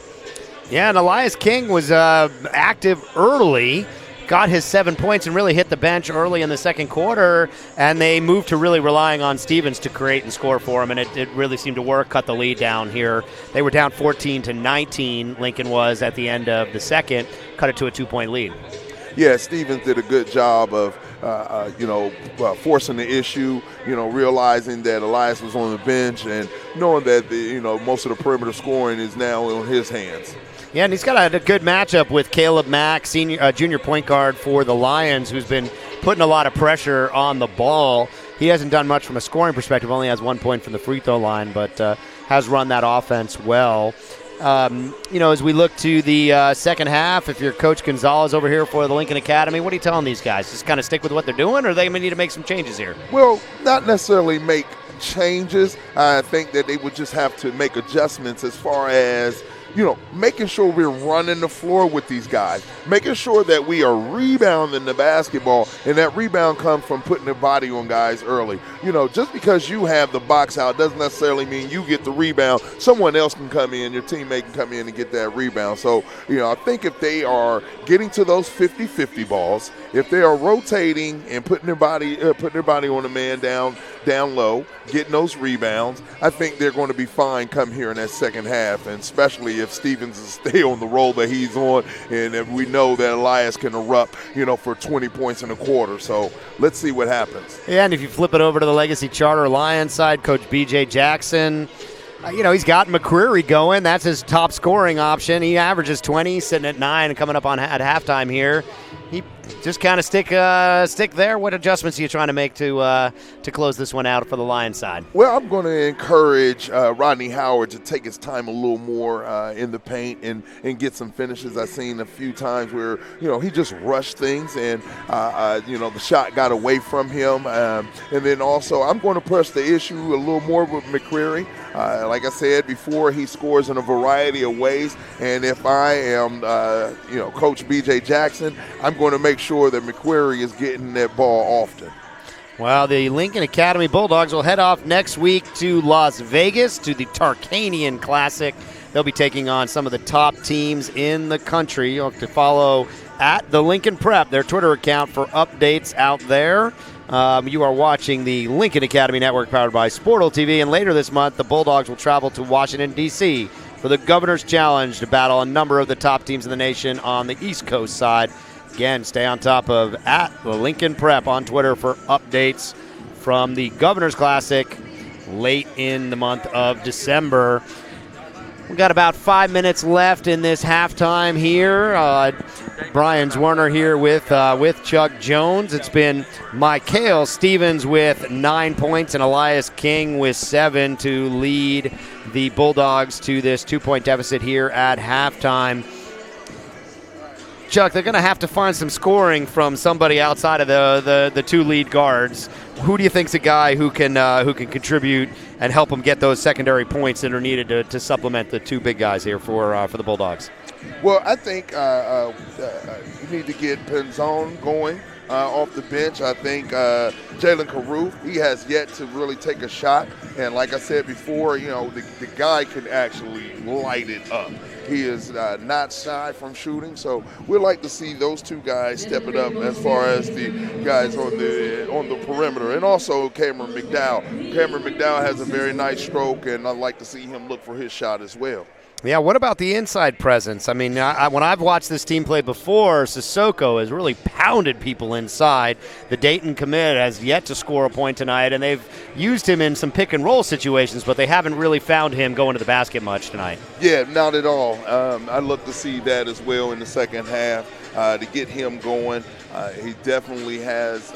Yeah, and Elias King was active early. Got his 7 points and really hit the bench early in the second quarter, and they moved to really relying on Stevens to create and score for him, and it really seemed to work, cut the lead down here. They were down 14-19, Lincoln was at the end of the second, cut it to a 2-point lead. Yeah, Stevens did a good job of, forcing the issue, realizing that Elias was on the bench and knowing that, most of the perimeter scoring is now on his hands. Yeah, and he's got a good matchup with Caleb Mack, junior point guard for the Lions, who's been putting a lot of pressure on the ball. He hasn't done much from a scoring perspective, only has 1 point from the free throw line, but has run that offense well. As we look to the second half, if you're Coach Gonzalez over here for the Lincoln Academy, what are you telling these guys? Just kind of stick with what they're doing, or are they going to need to make some changes here? Well, not necessarily make changes. I think that they would just have to make adjustments as far as making sure we're running the floor with these guys, making sure that we are rebounding the basketball, and that rebound comes from putting the body on guys early. Just because you have the box out doesn't necessarily mean you get the rebound. Someone else can come in, your teammate can come in and get that rebound. So, I think if they are getting to those 50-50 balls, if they are rotating and putting their body on the man down low, getting those rebounds, I think they're going to be fine come here in that second half, and especially if Stevens is stay on the roll that he's on, and if we know that Elias can erupt, for 20 points in a quarter. So let's see what happens. Yeah, and if you flip it over to the Legacy Charter Lions side, Coach B.J. Jackson, he's got McCreary going. That's his top scoring option. He averages 20, sitting at 9 and coming up on at halftime here. He just kind of stick there. What adjustments are you trying to make to close this one out for the Lions side? Well, I'm going to encourage Rodney Howard to take his time a little more in the paint and get some finishes. I've seen a few times where, he just rushed things and, the shot got away from him. And then also I'm going to press the issue a little more with McCreary. Like I said before, he scores in a variety of ways. And if I am, Coach B.J. Jackson, I'm going to make sure that McCreary is getting that ball often. Well, the Lincoln Academy Bulldogs will head off next week to Las Vegas to the Tarkanian Classic. They'll be taking on some of the top teams in the country. You'll have to follow at the Lincoln Prep, their Twitter account, for updates out there. You are watching the Lincoln Academy Network powered by Sportal TV, and later this month, the Bulldogs will travel to Washington, D.C. for the Governor's Challenge to battle a number of the top teams in the nation on the East Coast side. Again, stay on top of at the Lincoln Prep on Twitter for updates from the Governor's Classic late in the month of December. We've got about 5 minutes left in this halftime here. Brian Zwerner here with Chuck Jones. It's been MiKale Stevens with 9 points and Elias King with 7 to lead the Bulldogs to this 2-point deficit here at halftime. Chuck, they're going to have to find some scoring from somebody outside of the two lead guards. Who do you think's a guy who can contribute and help them get those secondary points that are needed to supplement the two big guys here for the Bulldogs? Well, I think you need to get Pinzon going off the bench. I think Jalen Caruth, he has yet to really take a shot. And like I said before, the guy can actually light it up. He is not shy from shooting, so we'd like to see those two guys step it up as far as the guys on the perimeter. And also Cameron McDowell. Cameron McDowell has a very nice stroke, and I'd like to see him look for his shot as well. Yeah, what about the inside presence? I mean, when I've watched this team play before, Sissoko has really pounded people inside. The Dayton commit has yet to score a point tonight, and they've used him in some pick-and-roll situations, but they haven't really found him going to the basket much tonight. Yeah, not at all. I look to see that as well in the second half to get him going. He definitely has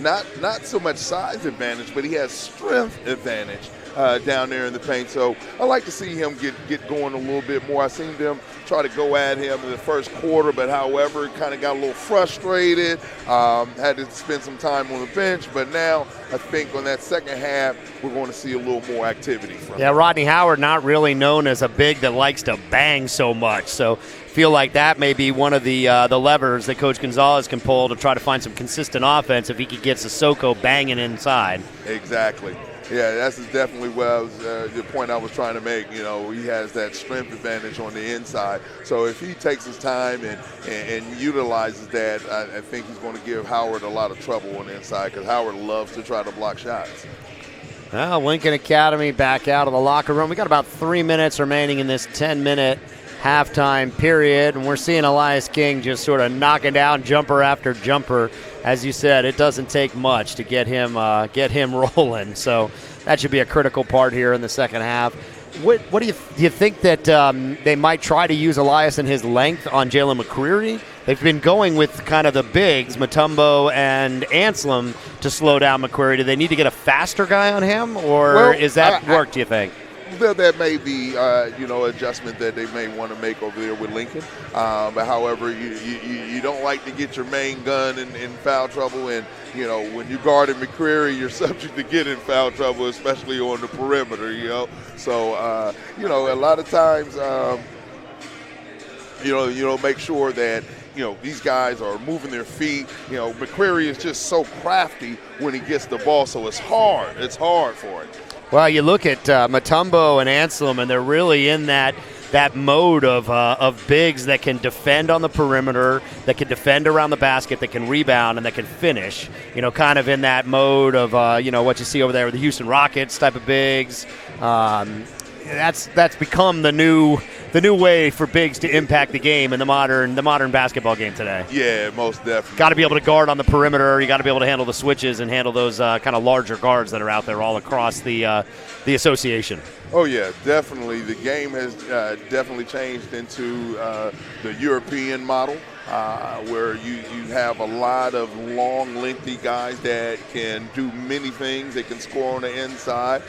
not so much size advantage, but he has strength advantage down there in the paint. So I like to see him get going a little bit more. I've seen them try to go at him in the first quarter, but however, kind of got a little frustrated, had to spend some time on the bench. But now I think on that second half, we're going to see a little more activity from him. Yeah, Rodney Howard not really known as a big that likes to bang so much. So feel like that may be one of the levers that Coach Gonzalez can pull to try to find some consistent offense if he could get Sissoko banging inside. Exactly. Yeah, that's definitely the point I was trying to make. You know, he has that strength advantage on the inside. So if he takes his time and utilizes that, I think he's going to give Howard a lot of trouble on the inside because Howard loves to try to block shots. Well, Lincoln Academy back out of the locker room. We got about 3 minutes remaining in this 10-minute halftime period, and we're seeing Elias King just sort of knocking down jumper after jumper. As you said, it doesn't take much to get him rolling. So that should be a critical part here in the second half. What do you think that they might try to use Elias and his length on Jalen McCreary? They've been going with kind of the bigs, Mutombo and Anselm, to slow down McCreary. Do they need to get a faster guy on him, or is that work, do you think? That may be, adjustment that they may want to make over there with Lincoln. But however, you don't like to get your main gun in foul trouble. And, when you guard McCreary, you're subject to get in foul trouble, especially on the perimeter, So, a lot of times, make sure that, these guys are moving their feet. McCreary is just so crafty when he gets the ball, so it's hard. It's hard for him. Well, you look at Mutombo and Anselm, and they're really in that mode of bigs that can defend on the perimeter, that can defend around the basket, that can rebound, and that can finish. Kind of in that mode of what you see over there with the Houston Rockets type of bigs. That's become the new way for bigs to impact the game in the modern basketball game today. Yeah, most definitely. Got to be able to guard on the perimeter. You got to be able to handle the switches and handle those kind of larger guards that are out there all across the association. Oh yeah, definitely. The game has definitely changed into the European model, where you have a lot of long, lengthy guys that can do many things. They can score on the inside.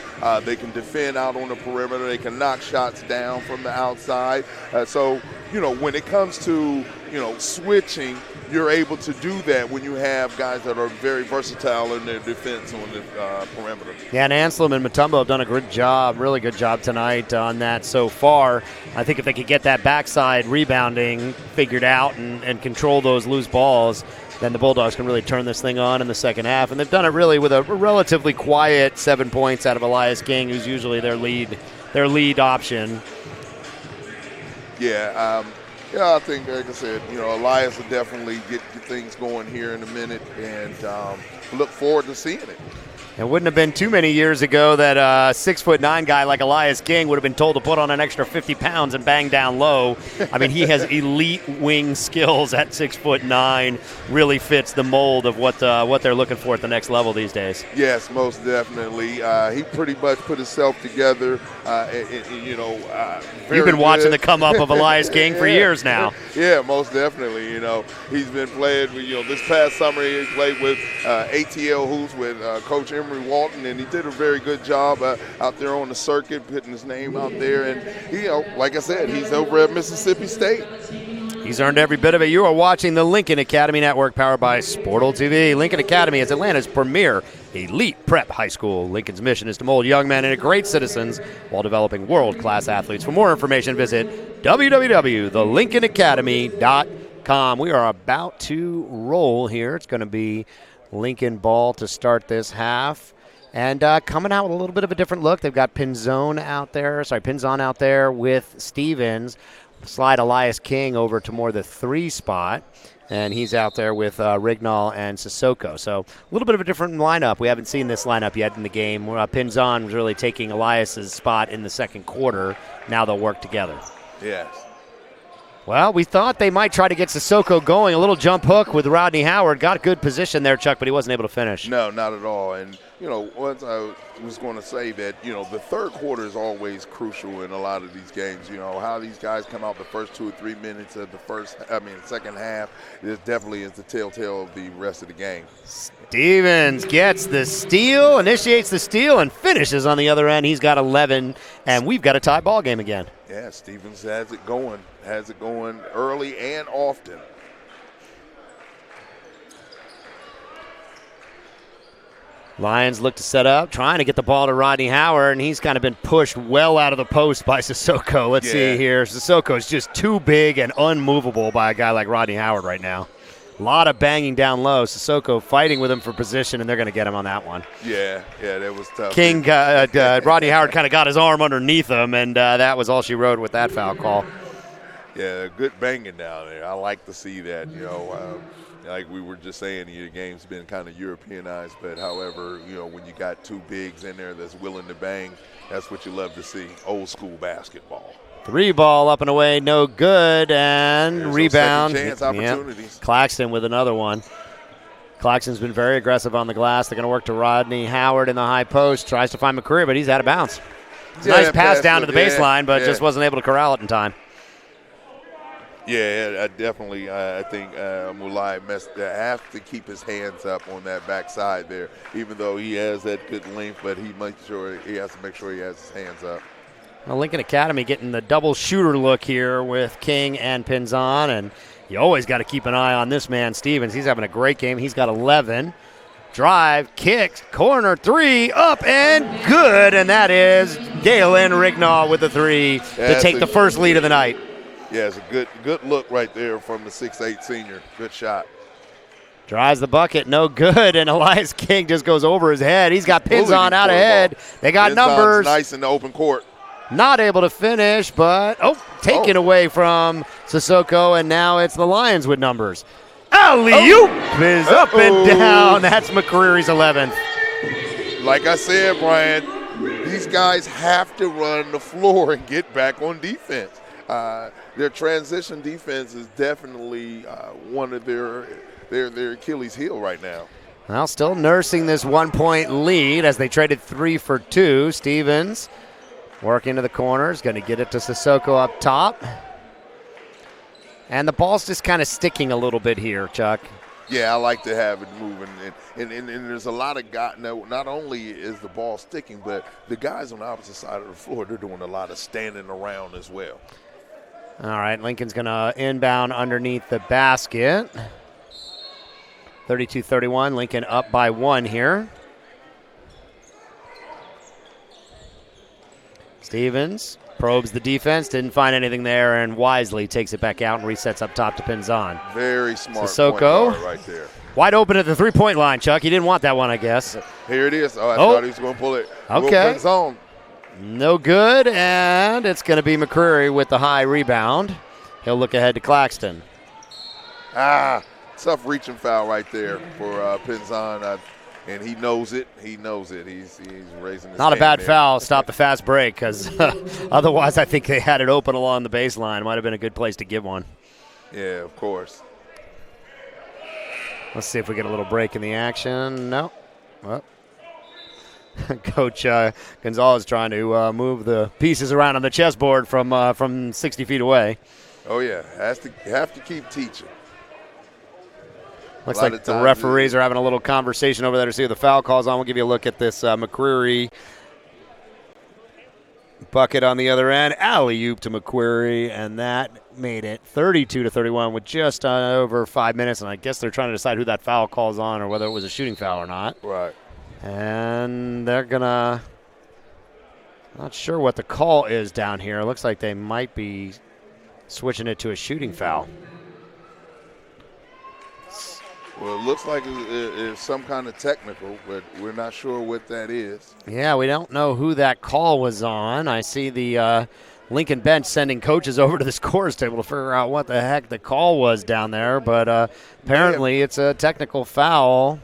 They can defend out on the perimeter. They can knock shots down from the outside. So, when it comes to, switching, you're able to do that when you have guys that are very versatile in their defense on the perimeter. Yeah, and Anselm and Mutombo have done a good job, really good job tonight on that so far. I think if they could get that backside rebounding figured out and control those loose balls, then the Bulldogs can really turn this thing on in the second half. And they've done it really with a relatively quiet 7 points out of Elias King, who's usually their lead option. Yeah, I think, like I said, Elias will definitely get things going here in a minute, and look forward to seeing it. It wouldn't have been too many years ago that a 6'9" guy like Elias King would have been told to put on an extra 50 pounds and bang down low. I mean, he has elite wing skills at 6'9", really fits the mold of what they're looking for at the next level these days. Yes, most definitely. He pretty much put himself together. You've been watching the come up of Elias King for years now. Yeah, most definitely. He's been playing. This past summer he played with ATL Hoops with Coach Emery Walton, and he did a very good job out there on the circuit, putting his name out there. And like I said, he's over at Mississippi State. He's earned every bit of it. You are watching the Lincoln Academy Network, powered by Sportal TV. Lincoln Academy is Atlanta's premier elite prep high school. Lincoln's mission is to mold young men into great citizens while developing world-class athletes. For more information, visit www.thelincolnacademy.com. We are about to roll here. It's going to be Lincoln ball to start this half. And coming out with a little bit of a different look. They've got Pinzon out there with Stevens. Slide Elias King over to more the 3 spot. And he's out there with Rignall and Sissoko. So a little bit of a different lineup. We haven't seen this lineup yet in the game. Pinzon was really taking Elias's spot in the second quarter Now they'll work together. Yes. Well, we thought they might try to get Sissoko going. A little jump hook with Rodney Howard. Got good position there, Chuck, but he wasn't able to finish. No, not at all. And, once I was going to say that, the third quarter is always crucial in a lot of these games. How these guys come out the first 2 or 3 minutes of the second half, it definitely is the telltale of the rest of the game. Stevens gets the steal, initiates the steal, and finishes on the other end. He's got 11, and we've got a tie ball game again. Yeah, Stevens has it going early and often. Lions look to set up, trying to get the ball to Rodney Howard, and he's kind of been pushed well out of the post by Sissoko. Let's see here. Sissoko is just too big and unmovable by a guy like Rodney Howard right now. A lot of banging down low. Sissoko fighting with him for position, and they're going to get him on that one. Yeah, that was tough. Rodney Howard kind of got his arm underneath him, and that was all she wrote with that foul call. Yeah, good banging down there. I like to see that, like we were just saying, the game's been kind of Europeanized, but however, when you got two bigs in there that's willing to bang, that's what you love to see, old school basketball. 3 ball up and away, no good, and There's rebound. Second chance opportunities. Yep. Claxton with another one. Claxton's been very aggressive on the glass. They're going to work to Rodney Howard in the high post. Tries to find McCreary, but he's out of bounds. It's a nice pass down to the baseline, but just wasn't able to corral it in time. Yeah, I think Mulai has to keep his hands up on that backside there, even though he has that good length, but he has to make sure he has his hands up. Well, Lincoln Academy getting the double shooter look here with King and Pinzon, and you always got to keep an eye on this man, Stevens. He's having a great game. He's got 11. Drive, kicks, corner, 3, up and good, and that is Galen Rignall with the 3 to take the first lead of the night. Yeah, it's a good look right there from the 6'8 senior. Good shot. Drives the bucket, no good, and Elias King just goes over his head. He's got Pinzon out ahead. They got numbers. Nice in the open court. Not able to finish, but taken away from Sissoko, and now it's the Lions with numbers. Alley-oop is up and down. That's McCreary's 11th. Like I said, Brian, these guys have to run the floor and get back on defense. Their transition defense is definitely one of their Achilles heel right now. Well, still nursing this 1-point lead as they traded 3 for 2. Stevens working to the corners, going to get it to Sissoko up top. And the ball's just kind of sticking a little bit here, Chuck. Yeah, I like to have it moving. And there's a lot of guys. Not only is the ball sticking, but the guys on the opposite side of the floor, they're doing a lot of standing around as well. All right, Lincoln's going to inbound underneath the basket. 32-31, Lincoln up by 1 here. Stevens probes the defense, didn't find anything there, and wisely takes it back out and resets up top to Pinzon. Very smart Sissoko, point guard right there. Wide open at the 3-point line, Chuck. He didn't want that one, I guess. Here it is. I thought he was going to pull it. Okay. Pinzon. No good, and it's going to be McCreary with the high rebound. He'll look ahead to Claxton. Tough reaching foul right there for Pinzon. And he knows it. He's raising his Not a hand bad there. foul. Stop the fast break because otherwise I think they had it open along the baseline. Might have been a good place to give one. Yeah, of course. Let's see if we get a little break in the action. No. Well, Coach Gonzalez trying to move the pieces around on the chessboard from 60 feet away. Oh, yeah. Have to keep teaching. Looks like the referees are having a little conversation over there to see who the foul calls on. We'll give you a look at this McCreary bucket on the other end. Alley-oop to McCreary, and that made it 32-31 with just over 5 minutes. And I guess they're trying to decide who that foul calls on or whether it was a shooting foul or not. Right. And they're going to – not sure what the call is down here. It looks like they might be switching it to a shooting foul. Well, it looks like it's some kind of technical, but we're not sure what that is. Yeah, we don't know who that call was on. I see the Lincoln bench sending coaches over to the scores table to figure out what the heck the call was down there, but apparently it's a technical foul.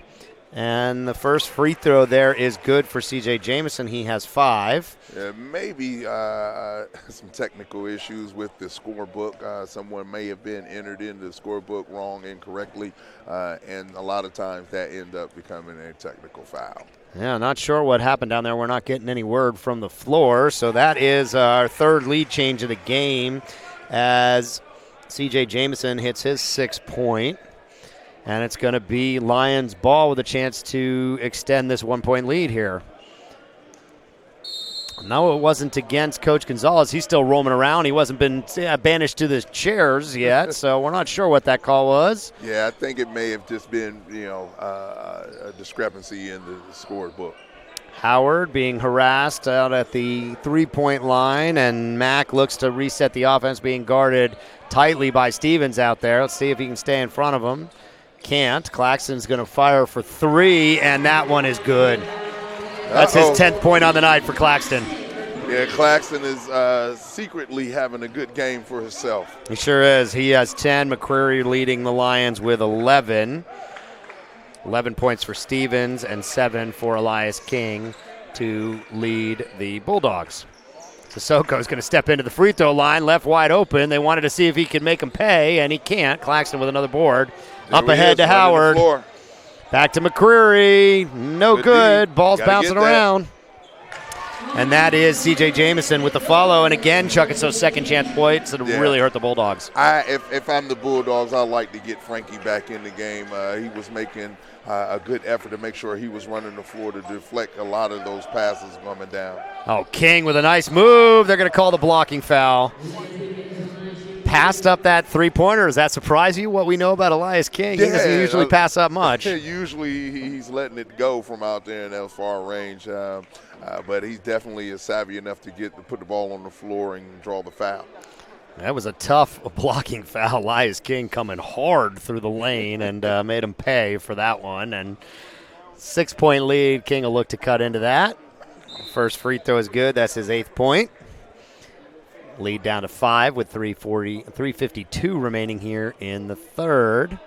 And the first free throw there is good for C.J. Jamison. He has 5. Maybe some technical issues with the scorebook. Someone may have been entered into the scorebook wrong, incorrectly, and a lot of times that ends up becoming a technical foul. Yeah, not sure what happened down there. We're not getting any word from the floor. So that is our third lead change of the game as C.J. Jamison hits his 6th point. And it's going to be Lions ball with a chance to extend this 1-point lead here. No, it wasn't against Coach Gonzalez. He's still roaming around. He wasn't been banished to the chairs yet, so we're not sure what that call was. Yeah, I think it may have just been, a discrepancy in the scorebook. Howard being harassed out at the 3-point line, and Mack looks to reset the offense, being guarded tightly by Stevens out there. Let's see if he can stay in front of him. Can't. Claxton's going to fire for 3, and that one is good. That's his 10th point on the night for Claxton. Yeah, Claxton is secretly having a good game for himself. He sure is. He has 10. McCreary leading the Lions with 11. 11 points for Stevens and 7 for Elias King to lead the Bulldogs. Sissoko's going to step into the free throw line, left wide open. They wanted to see if he could make him pay, and he can't. Claxton with another board. Up ahead to Howard. Back to McCreary. No good. Ball's bouncing around. And that is C.J. Jamison with the follow. And again, chucking those second chance points that really hurt the Bulldogs. If I'm the Bulldogs, I'd like to get Frankie back in the game. He was making a good effort to make sure he was running the floor to deflect a lot of those passes coming down. Oh, King with a nice move. They're going to call the blocking foul. Passed up that three-pointer. Does that surprise you, what we know about Elias King? He doesn't usually pass up much. Usually he's letting it go from out there in that far range. But he's definitely savvy enough to put the ball on the floor and draw the foul. That was a tough blocking foul. Elias King coming hard through the lane and made him pay for that one. And 6-point lead. King will look to cut into that. First free throw is good. That's his 8th point. Lead down to 5 with 3:52 remaining here in the third.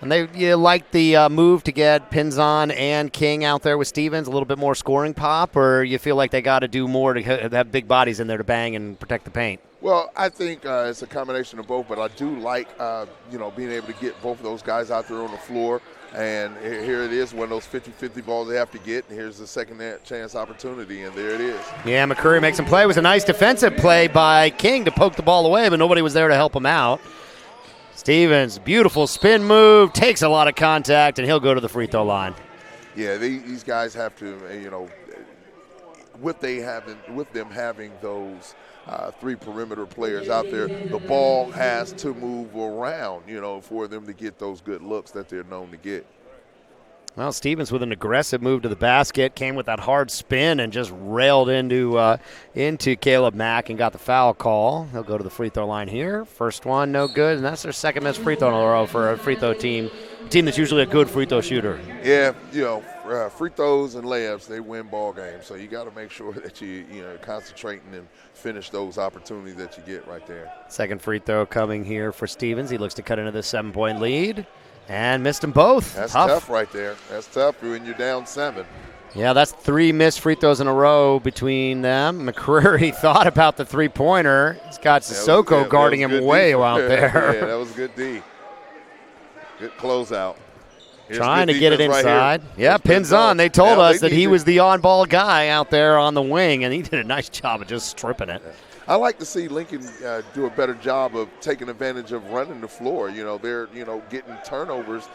And you like the move to get Pinzon and King out there with Stevens, a little bit more scoring pop, or you feel like they got to do more to have big bodies in there to bang and protect the paint? Well, I think it's a combination of both, but I do like, being able to get both of those guys out there on the floor. And here it is, one of those 50-50 balls they have to get. And here's the second chance opportunity, and there it is. Yeah, McCreary makes him play. It was a nice defensive play by King to poke the ball away, but nobody was there to help him out. Stevens, beautiful spin move, takes a lot of contact, and he'll go to the free throw line. Yeah, these guys have to, with them having those 3 perimeter players out there, the ball has to move around, for them to get those good looks that they're known to get. Well, Stevens with an aggressive move to the basket, came with that hard spin and just railed into Caleb Mack and got the foul call. He'll go to the free throw line here. First one, no good, and that's their second missed free throw in a row for a free throw team that's usually a good free throw shooter. Yeah, free throws and layups, they win ball games. So you got to make sure that you're concentrating and finish those opportunities that you get right there. Second free throw coming here for Stevens. He looks to cut into the 7-point lead. And missed them both. That's tough right there. That's tough when you're down 7. Yeah, that's 3 missed free throws in a row between them. McCreary thought about the three-pointer. He's got Sissoko guarding him way out there. Yeah, that was good D. Good closeout. Trying to get it inside. Yeah, Pinzon. They told us that he was the on-ball guy out there on the wing, and he did a nice job of just stripping it. I like to see Lincoln do a better job of taking advantage of running the floor. They're, getting turnovers,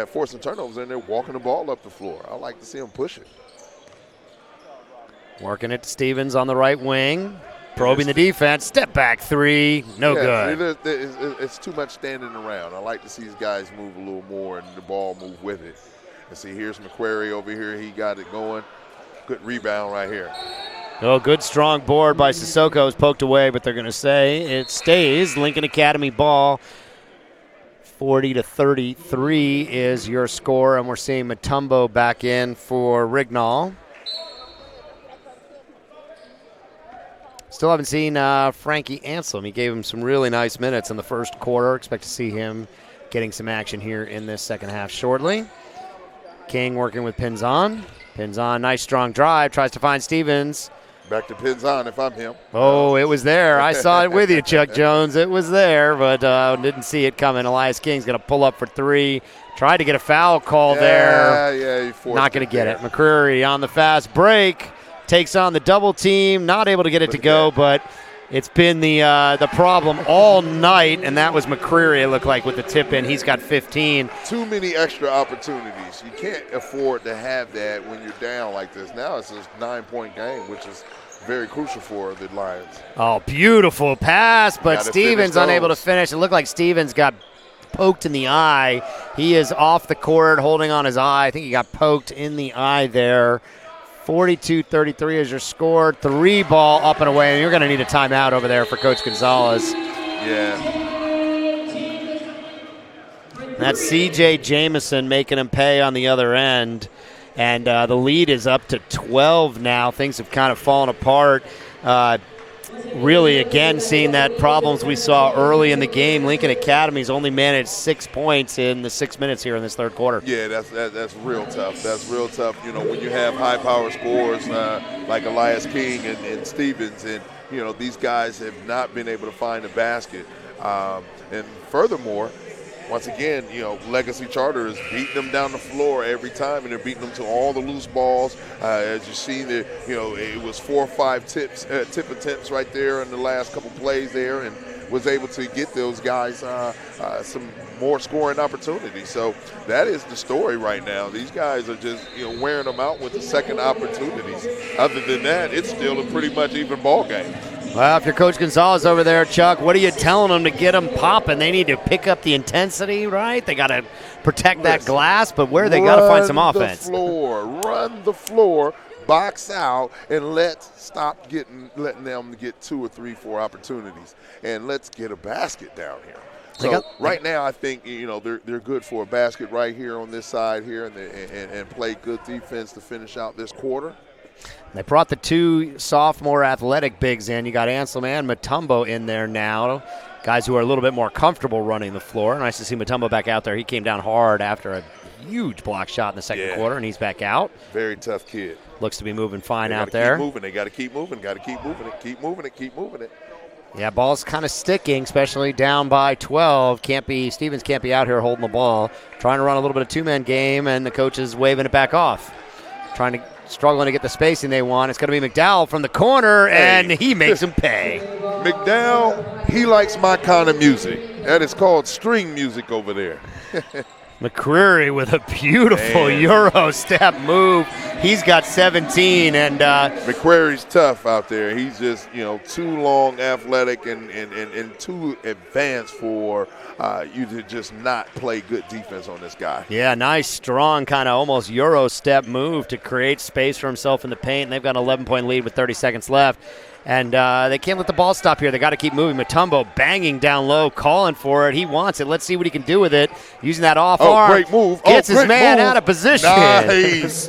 forcing turnovers, and they're walking the ball up the floor. I like to see them push it. Working it to Stevens on the right wing. Probing the defense. Step back 3. No good. It's too much standing around. I like to see these guys move a little more and the ball move with it. And see, here's McCreary over here. He got it going. Good rebound right here. Oh, good strong board by Sissoko. Is poked away, but they're going to say it stays. Lincoln Academy ball. 40-33 is your score, and we're seeing Mutombo back in for Rignall. Still haven't seen Frankie Anselm. He gave him some really nice minutes in the first quarter. Expect to see him getting some action here in this second half shortly. King working with Pinzon. Pinzon, nice strong drive, tries to find Stevens. Back to Pinzon if I'm him. Oh, it was there. I saw it with you, Chuck Jones. It was there, but didn't see it coming. Elias King's going to pull up for three. Tried to get a foul call there. Yeah, he forced Not going to get it. McCreary on the fast break. Takes on the double team. Not able to get it to go, but it's been the problem all night, and that was McCreary, it looked like, with the tip in. He's got 15. Too many extra opportunities. You can't afford to have that when you're down like this. Now it's a 9-point game, which is very crucial for the Lions. Oh, beautiful pass, but Stevens unable to finish. It looked like Stevens got poked in the eye. He is off the court holding on his eye. I think he got poked in the eye there. 42-33 is your score. 3 ball up and away, and you're going to need a timeout over there for Coach Gonzalez. Yeah. That's C.J. Jamison making him pay on the other end. And the lead is up to 12 now. Things have kind of fallen apart. Really, again, seeing that problems we saw early in the game. Lincoln Academy's only managed 6 points in the 6 minutes here in this third quarter. Yeah, that's real tough. That's real tough. You know, when you have high-power scorers like Elias King and Stevens, and, you know, these guys have not been able to find a basket. And furthermore, once again, you know, Legacy Charter is beating them down the floor every time, and they're beating them to all the loose balls. As you see, you know, it was 4 or 5 tip attempts right there in the last couple plays there, and was able to get those guys some more scoring opportunities. So that is the story right now. These guys are just, you know, wearing them out with the second opportunities. Other than that, it's still a pretty much even ball game. Well, if you're Coach Gonzalez over there, Chuck, what are you telling them to get them popping? They need to pick up the intensity, right? They got to protect that glass, but where they got to find some offense. Run the floor, box out, and stop letting them get 2 or 3, 4 opportunities, and let's get a basket down here. So right now, I think, you know, they're good for a basket right here on this side here, and play good defense to finish out this quarter. They brought the 2 sophomore athletic bigs in. You got Anselm and Mutombo in there now, guys who are a little bit more comfortable running the floor. Nice to see Mutombo back out there. He came down hard after a huge block shot in the second quarter, and he's back out. Very tough kid. Looks to be moving fine out there. They got to keep moving. Keep moving it. Yeah, ball's kind of sticking, especially down by 12. Stevens can't be out here holding the ball. Trying to run a little bit of 2-man game, and the coach is waving it back off. Struggling to get the spacing they want. It's going to be McDowell from the corner, and he makes him pay. McDowell, he likes my kind of music. That is called string music over there. McCreary with a beautiful Euro step move. He's got 17, and McCreary's tough out there. He's just, you know, too long, athletic, and too advanced for you to just not play good defense on this guy. Yeah, nice, strong, kind of almost Euro step move to create space for himself in the paint. And they've got an 11-point lead with 30 seconds left. And they can't let the ball stop here. They got to keep moving. Mutombo banging down low, calling for it. He wants it. Let's see what he can do with it. Using that off arm. Great move. Gets his man out of position. Nice.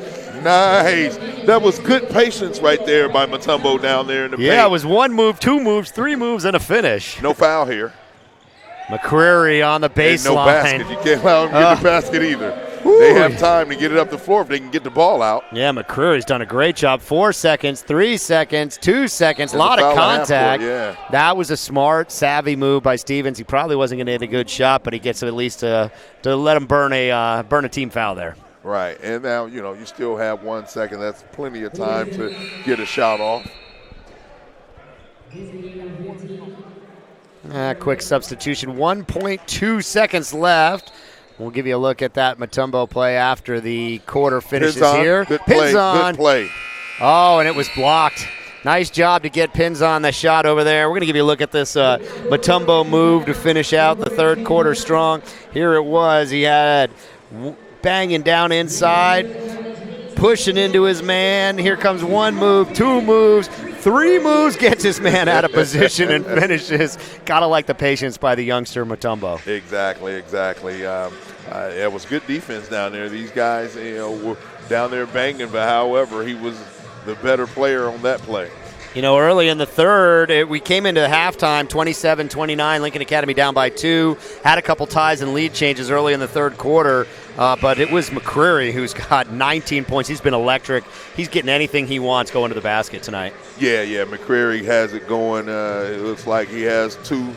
That was good patience right there by Mutombo down there in the paint. Yeah, it was 1 move, 2 moves, 3 moves, and a finish. No foul here. McCreary on the baseline. No basket. You can't allow him to get the basket either. They have time to get it up the floor if they can get the ball out. Yeah, McCreary's done a great job. 4 seconds, 3 seconds, 2 seconds, a lot of contact. That was a smart, savvy move by Stevens. He probably wasn't going to get a good shot, but he gets at least to let him burn a team foul there. Right, and now, you know, you still have 1 second. That's plenty of time to get a shot off. Quick substitution, 1.2 seconds left. We'll give you a look at that Mutombo play after the quarter finishes here. Good play. Oh, and it was blocked. Nice job to get Pinzon the shot over there. We're going to give you a look at this Mutombo move to finish out the third quarter strong. Here it was. He had banging down inside, pushing into his man. Here comes 1 move, 2 moves, 3 moves, gets his man out of position and finishes. Gotta like the patience by the youngster Mutombo. Exactly. It was good defense down there. These guys, you know, were down there banging, but however, he was the better player on that play. You know, early in the third, we came into halftime 27-29, Lincoln Academy down by 2, had a couple ties and lead changes early in the third quarter, but it was McCreary who's got 19 points. He's been electric. He's getting anything he wants going to the basket tonight. Yeah, McCreary has it going. It looks like he has two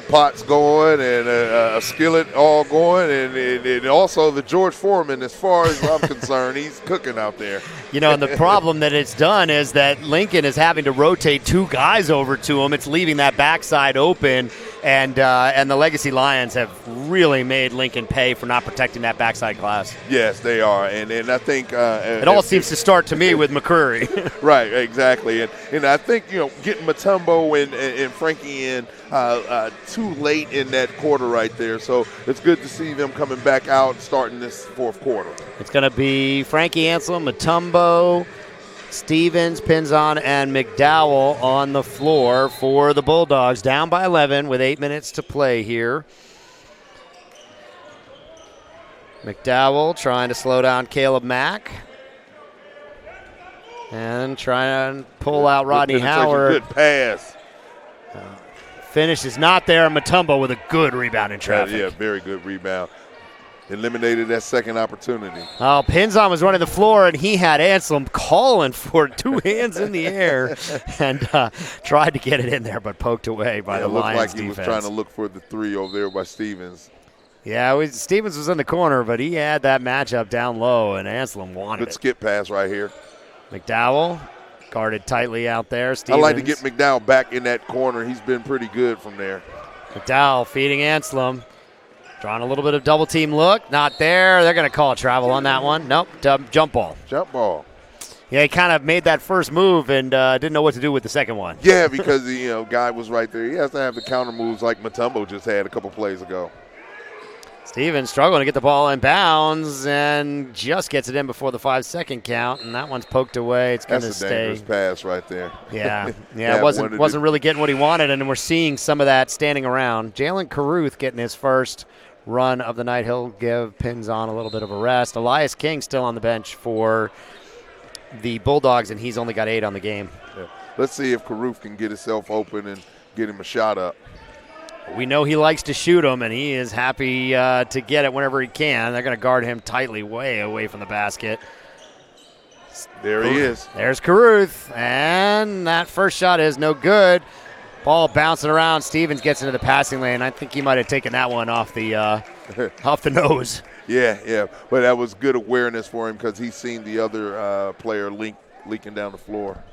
pots going and a skillet all going, and also the George Foreman, as far as I'm concerned, he's cooking out there. You know, and the problem that it's done is that Lincoln is having to rotate 2 guys over to him. It's leaving that backside open, and the Legacy Lions have really made Lincoln pay for not protecting that backside glass. Yes, they are, and I think it all seems to start to me with McCreary. Right, exactly, and I think getting Mutombo and Frankie in too late in that quarter right there, so it's good to see them coming back out starting this fourth quarter. It's going to be Frankie Anselm, Mutombo, Stevens, Pinzon, and McDowell on the floor for the Bulldogs, down by 11 with 8 minutes to play here. McDowell trying to slow down Caleb Mack and trying to pull out Rodney Howard. Good pass. Finish is not there. Mutombo with a good rebound in traffic. Yeah, very good rebound. Eliminated that second opportunity. Oh, Pinzon was running the floor, and he had Anselm calling for it, 2 hands in the air, and tried to get it in there, but poked away by the Lions defense. It looked like he was trying to look for the 3 over there by Stevens. Yeah, Stevens was in the corner, but he had that matchup down low, and Anselm wanted it. Good skip pass right here. McDowell guarded tightly out there. Stevens. I like to get McDowell back in that corner. He's been pretty good from there. McDowell feeding Anselm. Drawing a little bit of double team look. Not there. They're going to call a travel on that one. Nope. Jump ball. Jump ball. Yeah, he kind of made that first move and didn't know what to do with the second one. Yeah, because the guy was right there. He has to have the counter moves like Mutombo just had a couple plays ago. Stevens struggling to get the ball in bounds and just gets it in before the 5-second count, and that one's poked away. It's going to stay. That's a dangerous pass right there. Yeah, it wasn't really getting what he wanted, and we're seeing some of that standing around. Jalen Caruth getting his first run of the night. He'll give Pinzon a little bit of a rest. Elias King still on the bench for the Bulldogs, and he's only got 8 on the game. Yeah. Let's see if Caruth can get himself open and get him a shot up. We know he likes to shoot them, and he is happy to get it whenever he can. They're going to guard him tightly way away from the basket. There he is. There's Caruth, and that first shot is no good. Ball bouncing around. Stevens gets into the passing lane. I think he might have taken that one off the off the nose. Yeah. But that was good awareness for him because he's seen the other player leaking down the floor.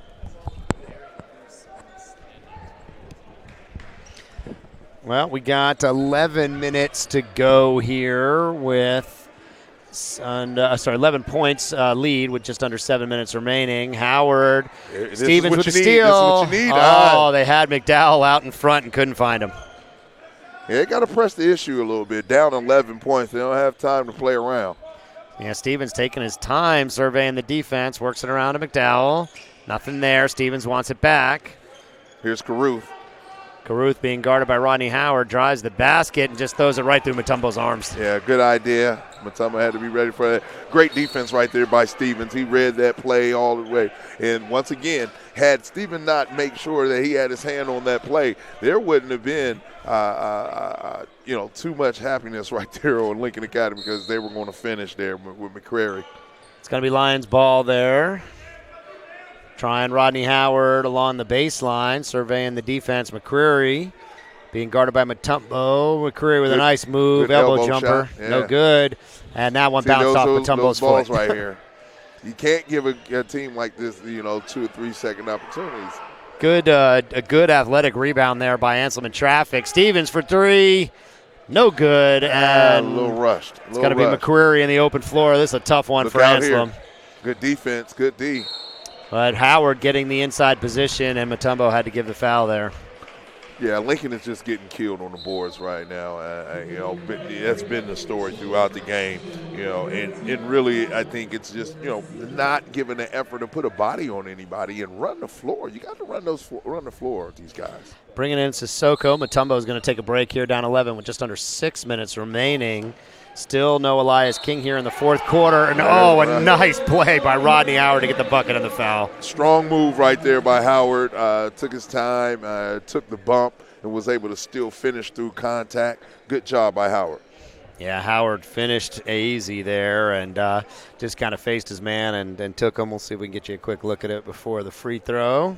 Well, we got 11 minutes to go here with 11 points lead with just under 7 minutes remaining. Howard, Stevens with the steal. This is what you need. Oh, they had McDowell out in front and couldn't find him. Yeah, they got to press the issue a little bit. Down 11 points. They don't have time to play around. Yeah, Stevens taking his time surveying the defense, works it around to McDowell. Nothing there. Stevens wants it back. Here's Caruth. Caruth being guarded by Rodney Howard, drives the basket and just throws it right through Mutombo's arms. Yeah, good idea. Mutombo had to be ready for that. Great defense right there by Stevens. He read that play all the way. And once again, had Stevens not make sure that he had his hand on that play, there wouldn't have been too much happiness right there on Lincoln Academy because they were going to finish there with McCreary. It's going to be Lions ball there. Trying Rodney Howard along the baseline, surveying the defense. McCreary being guarded by Mutombo. McCreary with a nice move, elbow jumper, yeah. No good. And that one bounced off Mutombo's foot. Those balls right here. You can't give a team like this, 2 or 3 second opportunities. Good, a good athletic rebound there by Anselm in traffic. Stevens for 3, no good. And a little rushed. It's got to be McCreary in the open floor. This is a tough one for Anselm. Here. Good defense, good D. But Howard getting the inside position, and Mutombo had to give the foul there. Yeah, Lincoln is just getting killed on the boards right now. That's been the story throughout the game. And really, I think it's just not giving the effort to put a body on anybody and run the floor. You got to run the floor with these guys. Bringing in Sissoko. Mutombo is going to take a break here, down 11 with just under 6 minutes remaining. Still no Elias King here in the fourth quarter. And a nice play by Rodney Howard to get the bucket on the foul. Strong move right there by Howard. Took his time, took the bump, and was able to still finish through contact. Good job by Howard. Yeah, Howard finished easy there and just kind of faced his man and took him. We'll see if we can get you a quick look at it before the free throw.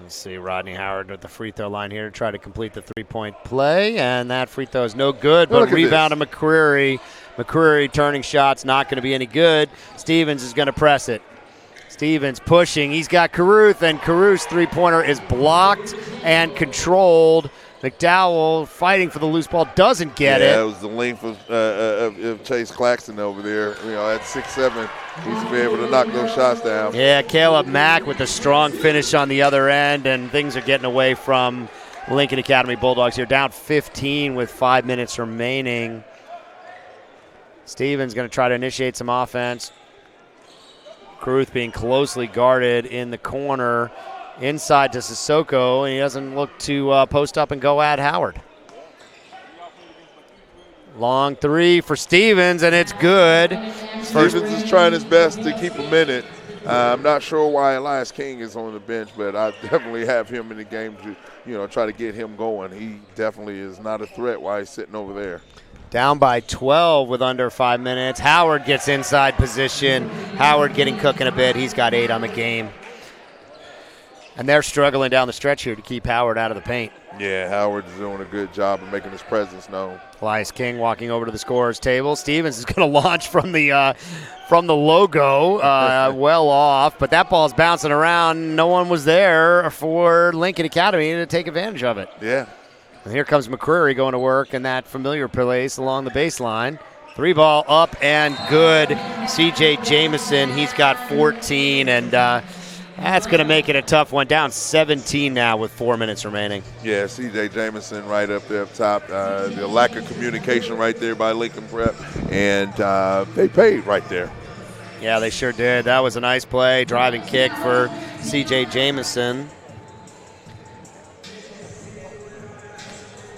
Let's see, Rodney Howard at the free throw line here to try to complete the three-point play, and that free throw is no good, but rebound to McCreary. McCreary turning shots, not going to be any good. Stevens is going to press it. Stevens pushing. He's got Caruth, and Caruth's three-pointer is blocked and controlled. McDowell fighting for the loose ball, doesn't get it. Yeah, it was the length of Chase Claxton over there. At 6'7", he's to be able to knock those shots down. Yeah, Caleb Mack with a strong finish on the other end, and things are getting away from Lincoln Academy Bulldogs here. Down 15 with 5 minutes remaining. Stevens going to try to initiate some offense. Caruth being closely guarded in the corner. Inside to Sissoko, and he doesn't look to post up and go at Howard. Long three for Stevens, and it's good. Stevens is trying his best to keep him in it. I'm not sure why Elias King is on the bench, but I definitely have him in the game to, try to get him going. He definitely is not a threat while he's sitting over there. Down by 12 with under 5 minutes. Howard gets inside position. Howard getting cooking a bit. He's got 8 on the game. And they're struggling down the stretch here to keep Howard out of the paint. Yeah, Howard's doing a good job of making his presence known. Elias King walking over to the scorer's table. Stevens is going to launch from the logo, well off, but that ball's bouncing around. No one was there for Lincoln Academy to take advantage of it. Yeah. And here comes McCreary going to work in that familiar place along the baseline. 3-ball up and good. C.J. Jamison, he's got 14, and that's going to make it a tough one. Down 17 now with 4 minutes remaining. Yeah, C.J. Jamison right up there up top. The lack of communication right there by Lincoln Prep, and they paid right there. Yeah, they sure did. That was a nice play. Driving kick for C.J. Jamison.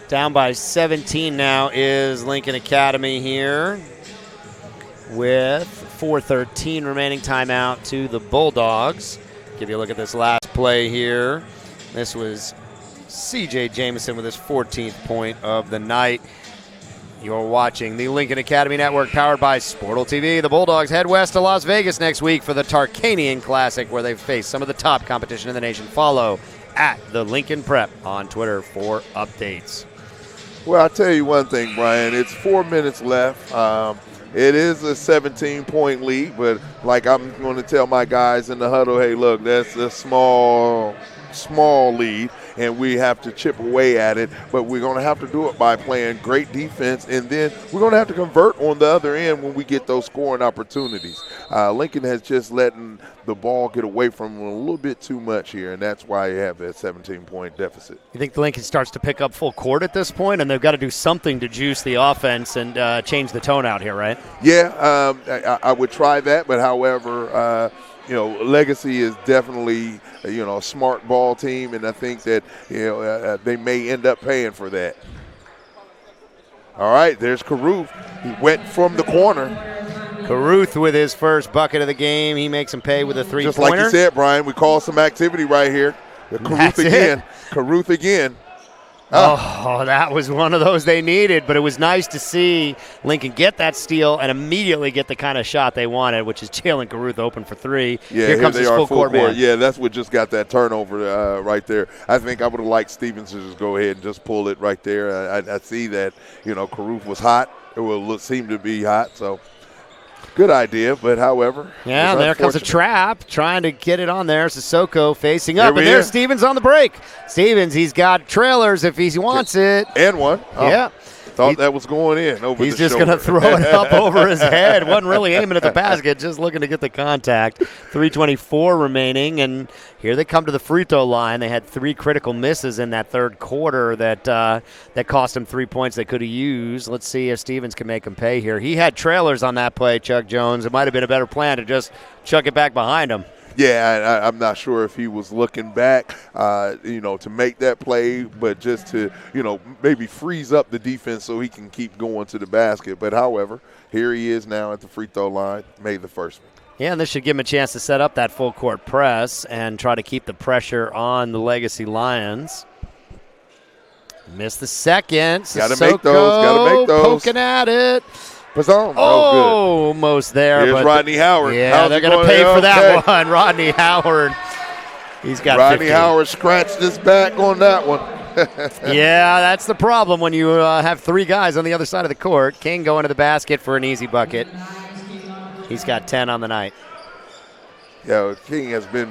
Down by 17 now is Lincoln Academy here with 4:13 remaining. Timeout to the Bulldogs. Give you a look at this last play here. This was C.J. Jamison with his 14th point of the night. You're watching the Lincoln Academy Network, powered by Sportal TV. The Bulldogs head west to Las Vegas next week for the Tarkanian Classic, where they face some of the top competition in the nation. Follow at the Lincoln Prep on Twitter for updates. Well, I'll tell you one thing, Brian. It's 4 minutes left. It is a 17-point lead, but like I'm going to tell my guys in the huddle, hey, look, that's a small lead, and we have to chip away at it, but we're going to have to do it by playing great defense, and then we're going to have to convert on the other end when we get those scoring opportunities. Lincoln has just letting the ball get away from them a little bit too much here, and that's why you have that 17-point deficit. You think Lincoln starts to pick up full court at this point, and they've got to do something to juice the offense and change the tone out here, right? Yeah, I would try that, but however, Legacy is definitely, a smart ball team, and I think that, they may end up paying for that. All right, there's Caruth. He went from the corner. Caruth with his first bucket of the game. He makes him pay with a three-pointer. Just like you said, Brian, we call some activity right here. Caruth again. Caruth again. Oh, that was one of those they needed, but it was nice to see Lincoln get that steal and immediately get the kind of shot they wanted, which is Jalen Caruth open for three. Yeah, here comes his full court man. Yeah, that's what just got that turnover right there. I think I would have liked Stevens to just go ahead and just pull it right there. I see that, Caruth was hot. It will seem to be hot, so. Good idea, but however. Yeah, there comes a trap, trying to get it on there. Sissoko facing up, and there's Stevens on the break. Stevens, he's got trailers if he wants it. And one. Oh, yeah. Thought that was going in over He's the just going to throw it up over his head. Wasn't really aiming at the basket, just looking to get the contact. 3:24 remaining, and here they come to the free throw line. They had 3 critical misses in that third quarter that cost them 3 points they could have used. Let's see if Stevens can make them pay here. He had trailers on that play, Chuck Jones. It might have been a better plan to just chuck it back behind him. Yeah, I'm not sure if he was looking back, to make that play, but just to, maybe freeze up the defense so he can keep going to the basket. But, however, here he is now at the free throw line, made the first one. Yeah, and this should give him a chance to set up that full court press and try to keep the pressure on the Legacy Lions. Missed the second. Got to make those. Poking at it. Pizon. Oh, good. Almost there. Here's Rodney Howard. Yeah, they're going to pay for that one. Rodney Howard. He's got Rodney 50. Howard scratched his back on that one. Yeah, that's the problem when you have three guys on the other side of the court. King going to the basket for an easy bucket. He's got 10 on the night. Yeah, King has been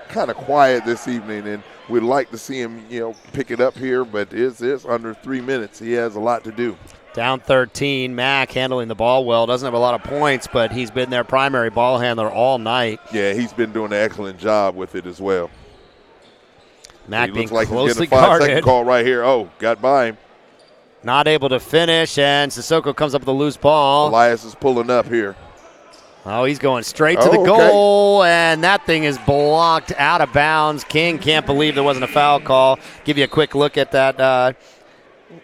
kind of quiet this evening, and we'd like to see him, pick it up here, but it's under 3 minutes. He has a lot to do. Down 13, Mack handling the ball well. Doesn't have a lot of points, but he's been their primary ball handler all night. Yeah, he's been doing an excellent job with it as well. Mack being looks like closely he's getting a 5-second guarded. call right here. Oh, got by him. Not able to finish, and Sissoko comes up with a loose ball. Elias is pulling up here. Oh, he's going straight to the goal, and that thing is blocked out of bounds. King can't believe there wasn't a foul call. Give you a quick look at that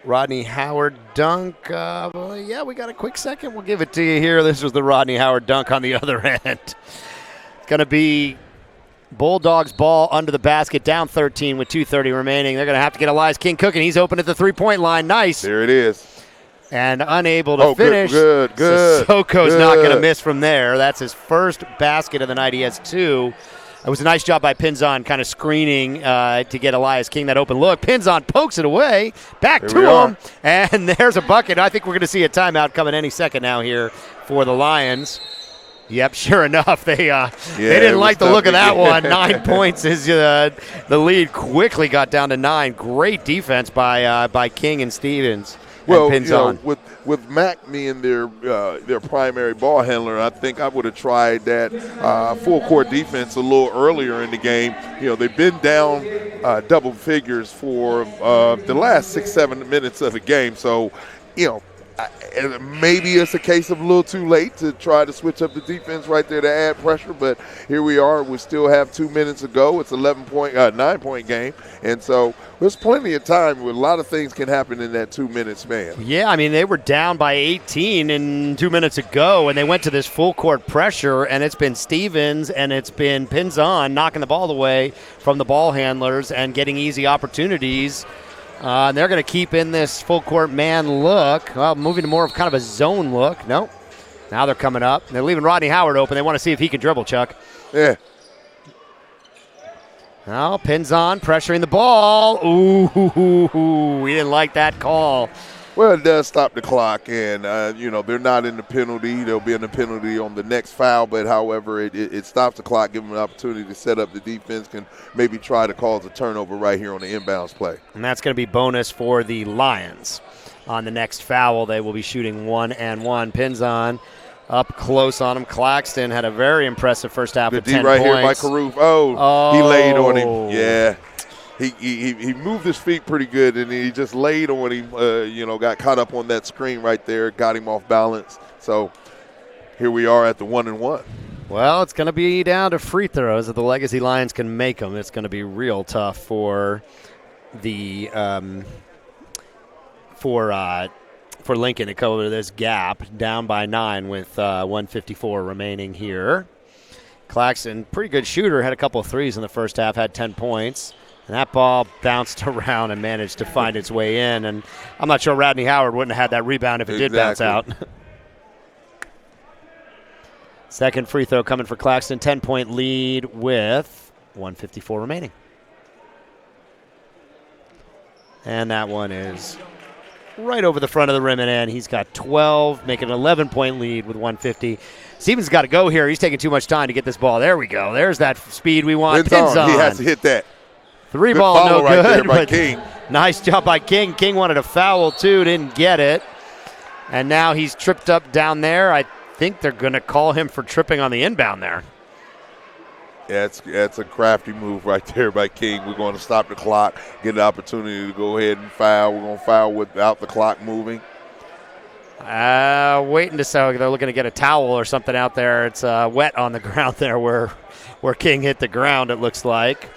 Rodney Howard dunk. Yeah, we got a quick second. We'll give it to you here. This was the Rodney Howard dunk on the other end. It's going to be Bulldogs ball under the basket, down 13 with 2:30 remaining. They're going to have to get Elias King cooking. He's open at the three-point line. Nice. There it is. And unable to finish. Good. Sissoko's not going to miss from there. That's his first basket of the night. He has 2. It was a nice job by Pinzon kind of screening to get Elias King that open look. Pinzon pokes it away. Back to him. And there's a bucket. I think we're going to see a timeout coming any second now here for the Lions. Yep, sure enough. They didn't like the look of that one. 9 points is the lead. Quickly got down to 9. Great defense by King and Stevens. Well, with Mack being their primary ball handler, I think I would have tried that full court defense a little earlier in the game. They've been down double figures for the last 6-7 minutes of the game. So, maybe it's a case of a little too late to try to switch up the defense right there to add pressure. But here we are. We still have 2 minutes to go. It's 9-point game. And so there's plenty of time where a lot of things can happen in that 2-minute span. Yeah, I mean, they were down by 18 in 2 minutes ago, and they went to this full court pressure, and it's been Stevens and it's been Pinzon knocking the ball away from the ball handlers and getting easy opportunities. And they're going to keep in this full court man look. Well, moving to more of kind of a zone look. Nope. Now they're coming up. They're leaving Rodney Howard open. They want to see if he can dribble, Chuck. Yeah. Now Pinzon pressuring the ball. Ooh, we didn't like that call. Well, it does stop the clock, and, they're not in the penalty. They'll be in the penalty on the next foul, but, however, it stops the clock, give them an opportunity to set up the defense, can maybe try to cause a turnover right here on the inbounds play. And that's going to be bonus for the Lions. On the next foul, they will be shooting 1-and-1. Pinzon up close on him. Claxton had a very impressive first half with 10 points. Right here by points. Karoof. He laid on him. Yeah. He moved his feet pretty good, and he just laid on him, got caught up on that screen right there, got him off balance. So here we are at the 1-and-1. Well, it's going to be down to free throws. If the Legacy Lions can make them, it's going to be real tough for the for Lincoln to cover this gap, down by 9 with 1:54 remaining here. Claxton, pretty good shooter, had a couple of threes in the first half, had 10 points. And that ball bounced around and managed to find its way in. And I'm not sure Rodney Howard wouldn't have had that rebound if it did bounce out. Second free throw coming for Claxton. 10-point lead with 1:54 remaining. And that one is right over the front of the rim and in. He's got 12, making an 11-point lead with 1:50. Stevens got to go here. He's taking too much time to get this ball. There we go. There's that speed we want. Pinzon. He has to hit that. Three ball, no right good. There by King. Nice job by King. King wanted a foul, too, didn't get it. And now he's tripped up down there. I think they're going to call him for tripping on the inbound there. Yeah, it's a crafty move right there by King. We're going to stop the clock, get an opportunity to go ahead and foul. We're going to foul without the clock moving. Waiting to say they're looking to get a towel or something out there. It's wet on the ground there where King hit the ground, it looks like.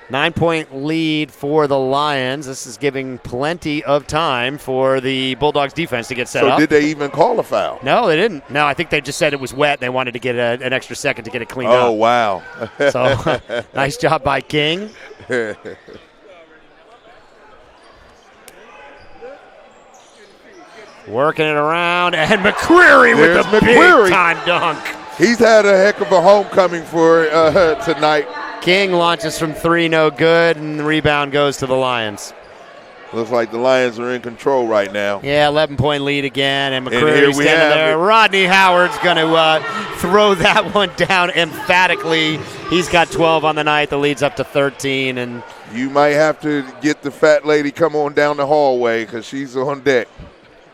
9-point lead for the Lions. This is giving plenty of time for the Bulldogs defense to get set up. So did they even call a foul? No, they didn't. No, I think they just said it was wet. They wanted to get an extra second to get it cleaned up. Oh, wow. So nice job by King. Working it around, and McCreary with the big-time dunk. He's had a heck of a homecoming for tonight. King launches from 3, no good, and the rebound goes to the Lions. Looks like the Lions are in control right now. Yeah, 11-point lead again, and McCreary standing there. Rodney Howard's going to throw that one down emphatically. He's got 12 on the night. The lead's up to 13. And you might have to get the fat lady come on down the hallway because she's on deck.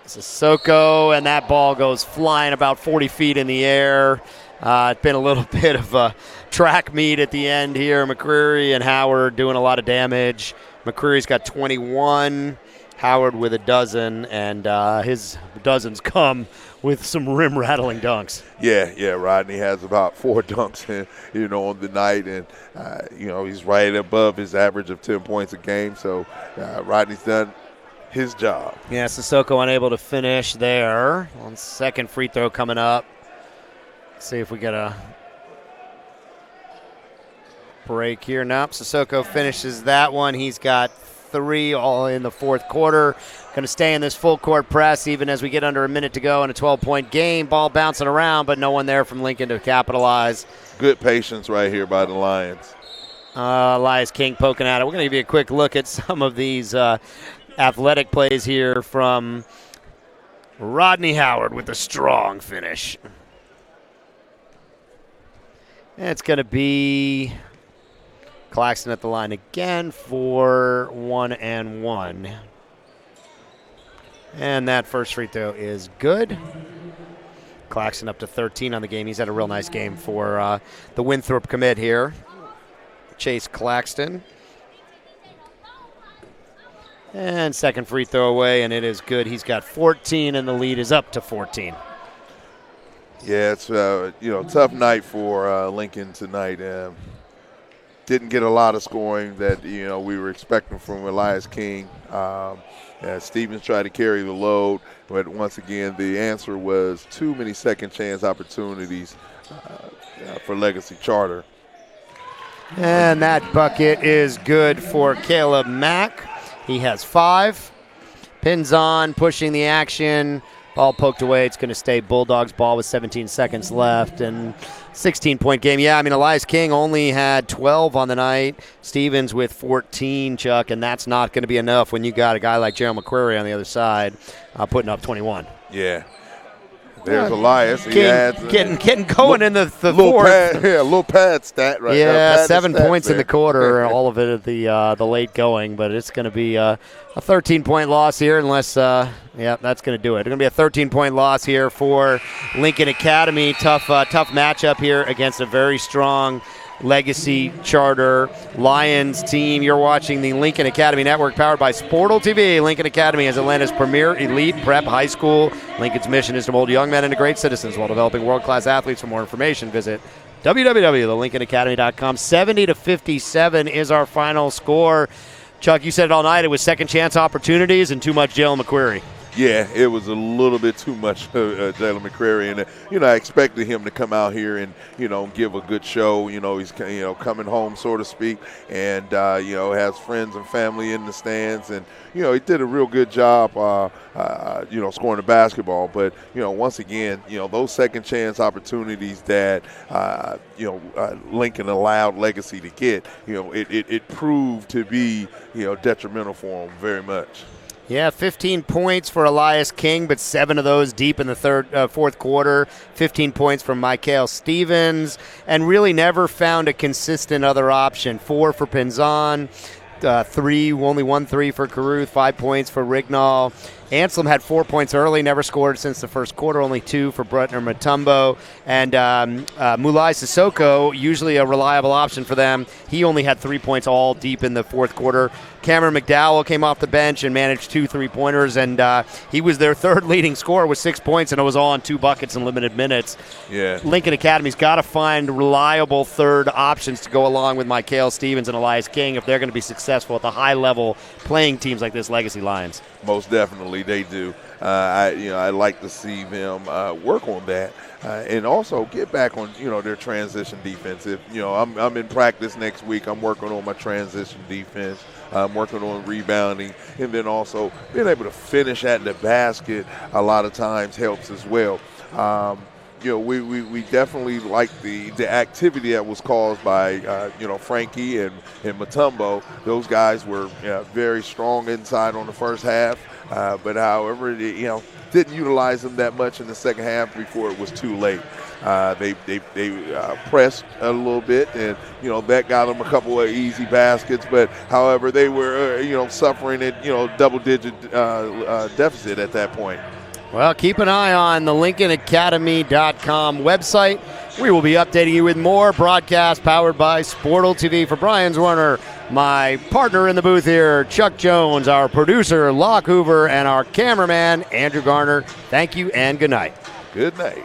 Sissoko, and that ball goes flying about 40 feet in the air. It's been a little bit of a track meet at the end here. McCreary and Howard doing a lot of damage. McCreary's got 21, Howard with a dozen, and his dozens come with some rim-rattling dunks. Yeah, Rodney has about 4 dunks, on the night, and, he's right above his average of 10 points a game, so Rodney's done his job. Yeah, Sissoko unable to finish there. On second free throw coming up. Let's see if we get a break here. Nope, Sissoko finishes that one. He's got 3 all in the fourth quarter. Going to stay in this full court press even as we get under a minute to go in a 12-point game. Ball bouncing around, but no one there from Lincoln to capitalize. Good patience right here by the Lions. Elias King poking at it. We're going to give you a quick look at some of these athletic plays here from Rodney Howard with a strong finish. It's going to be Claxton at the line again for 1 and 1. And that first free throw is good. Claxton up to 13 on the game. He's had a real nice game for the Winthrop commit here. Chase Claxton. And second free throw away, and it is good. He's got 14, and the lead is up to 14. Yeah, it's tough night for Lincoln tonight. Didn't get a lot of scoring that we were expecting from Elias King. Stevens tried to carry the load, but once again the answer was too many second chance opportunities for Legacy Charter. And that bucket is good for Caleb Mack. He has 5. Pins on, pushing the action. Ball poked away. It's going to stay Bulldogs ball with 17 seconds left. And 16-point game. Yeah, Elias King only had 12 on the night. Stevens with 14, Chuck, and that's not going to be enough when you got a guy like Gerald McCreary on the other side putting up 21. Yeah. There's Elias. Getting going in the little fourth. A little pad stat right there. Yeah, 7 points in the quarter, all of it at the late going, but it's going to be a 13-point loss here unless, that's going to do it. It's going to be a 13-point loss here for Lincoln Academy. Tough matchup here against a very strong Legacy Charter Lions team. You're watching the Lincoln Academy Network powered by Sportal TV. Lincoln Academy is Atlanta's premier elite prep high school. Lincoln's mission is to mold young men into great citizens while developing world-class athletes. For more information, visit www.thelincolnacademy.com. 70-57 is our final score. Chuck, you said it all night. It was second chance opportunities and too much Jalen McCreary. Yeah, it was a little bit too much Jalen McCreary, and I expected him to come out here and give a good show. He's coming home, so to speak, and has friends and family in the stands, and he did a real good job, scoring the basketball. But once again, those second chance opportunities that Lincoln allowed Legacy to get, it proved to be detrimental for him very much. Yeah, 15 points for Elias King, but 7 of those deep in the fourth quarter. 15 points from MiKale Stevens, and really never found a consistent other option. 4 for Pinzon, 3, only 1 3 for Caruth, 5 points for Rignall. Anselm had 4 points early, never scored since the first quarter, only 2 for Brutner Mutombo. And Mulai Sissoko, usually a reliable option for them, he only had 3 points all deep in the fourth quarter. Cameron McDowell came off the bench and managed 2 3-pointers, and he was their third leading scorer with 6 points, and it was all on 2 buckets in limited minutes. Yeah. Lincoln Academy's got to find reliable third options to go along with MiKale Stevens and Elias King if they're going to be successful at the high level playing teams like this Legacy Lions. Most definitely they do. I like to see them work on that. And also get back on, their transition defense. If, I'm in practice next week, I'm working on my transition defense. I'm working on rebounding, and then also being able to finish at the basket a lot of times helps as well. We definitely like the activity that was caused by, Frankie and Mutombo. Those guys were very strong inside on the first half, but however, didn't utilize them that much in the second half before it was too late. They pressed a little bit, and that got them a couple of easy baskets. But however, they were suffering at double-digit deficit at that point. Well, keep an eye on the LincolnAcademy.com website. We will be updating you with more broadcasts powered by Sportle TV. For Brian Zwerner, my partner in the booth here, Chuck Jones, our producer, Locke Hoover, and our cameraman, Andrew Garner. Thank you and good night. Good night.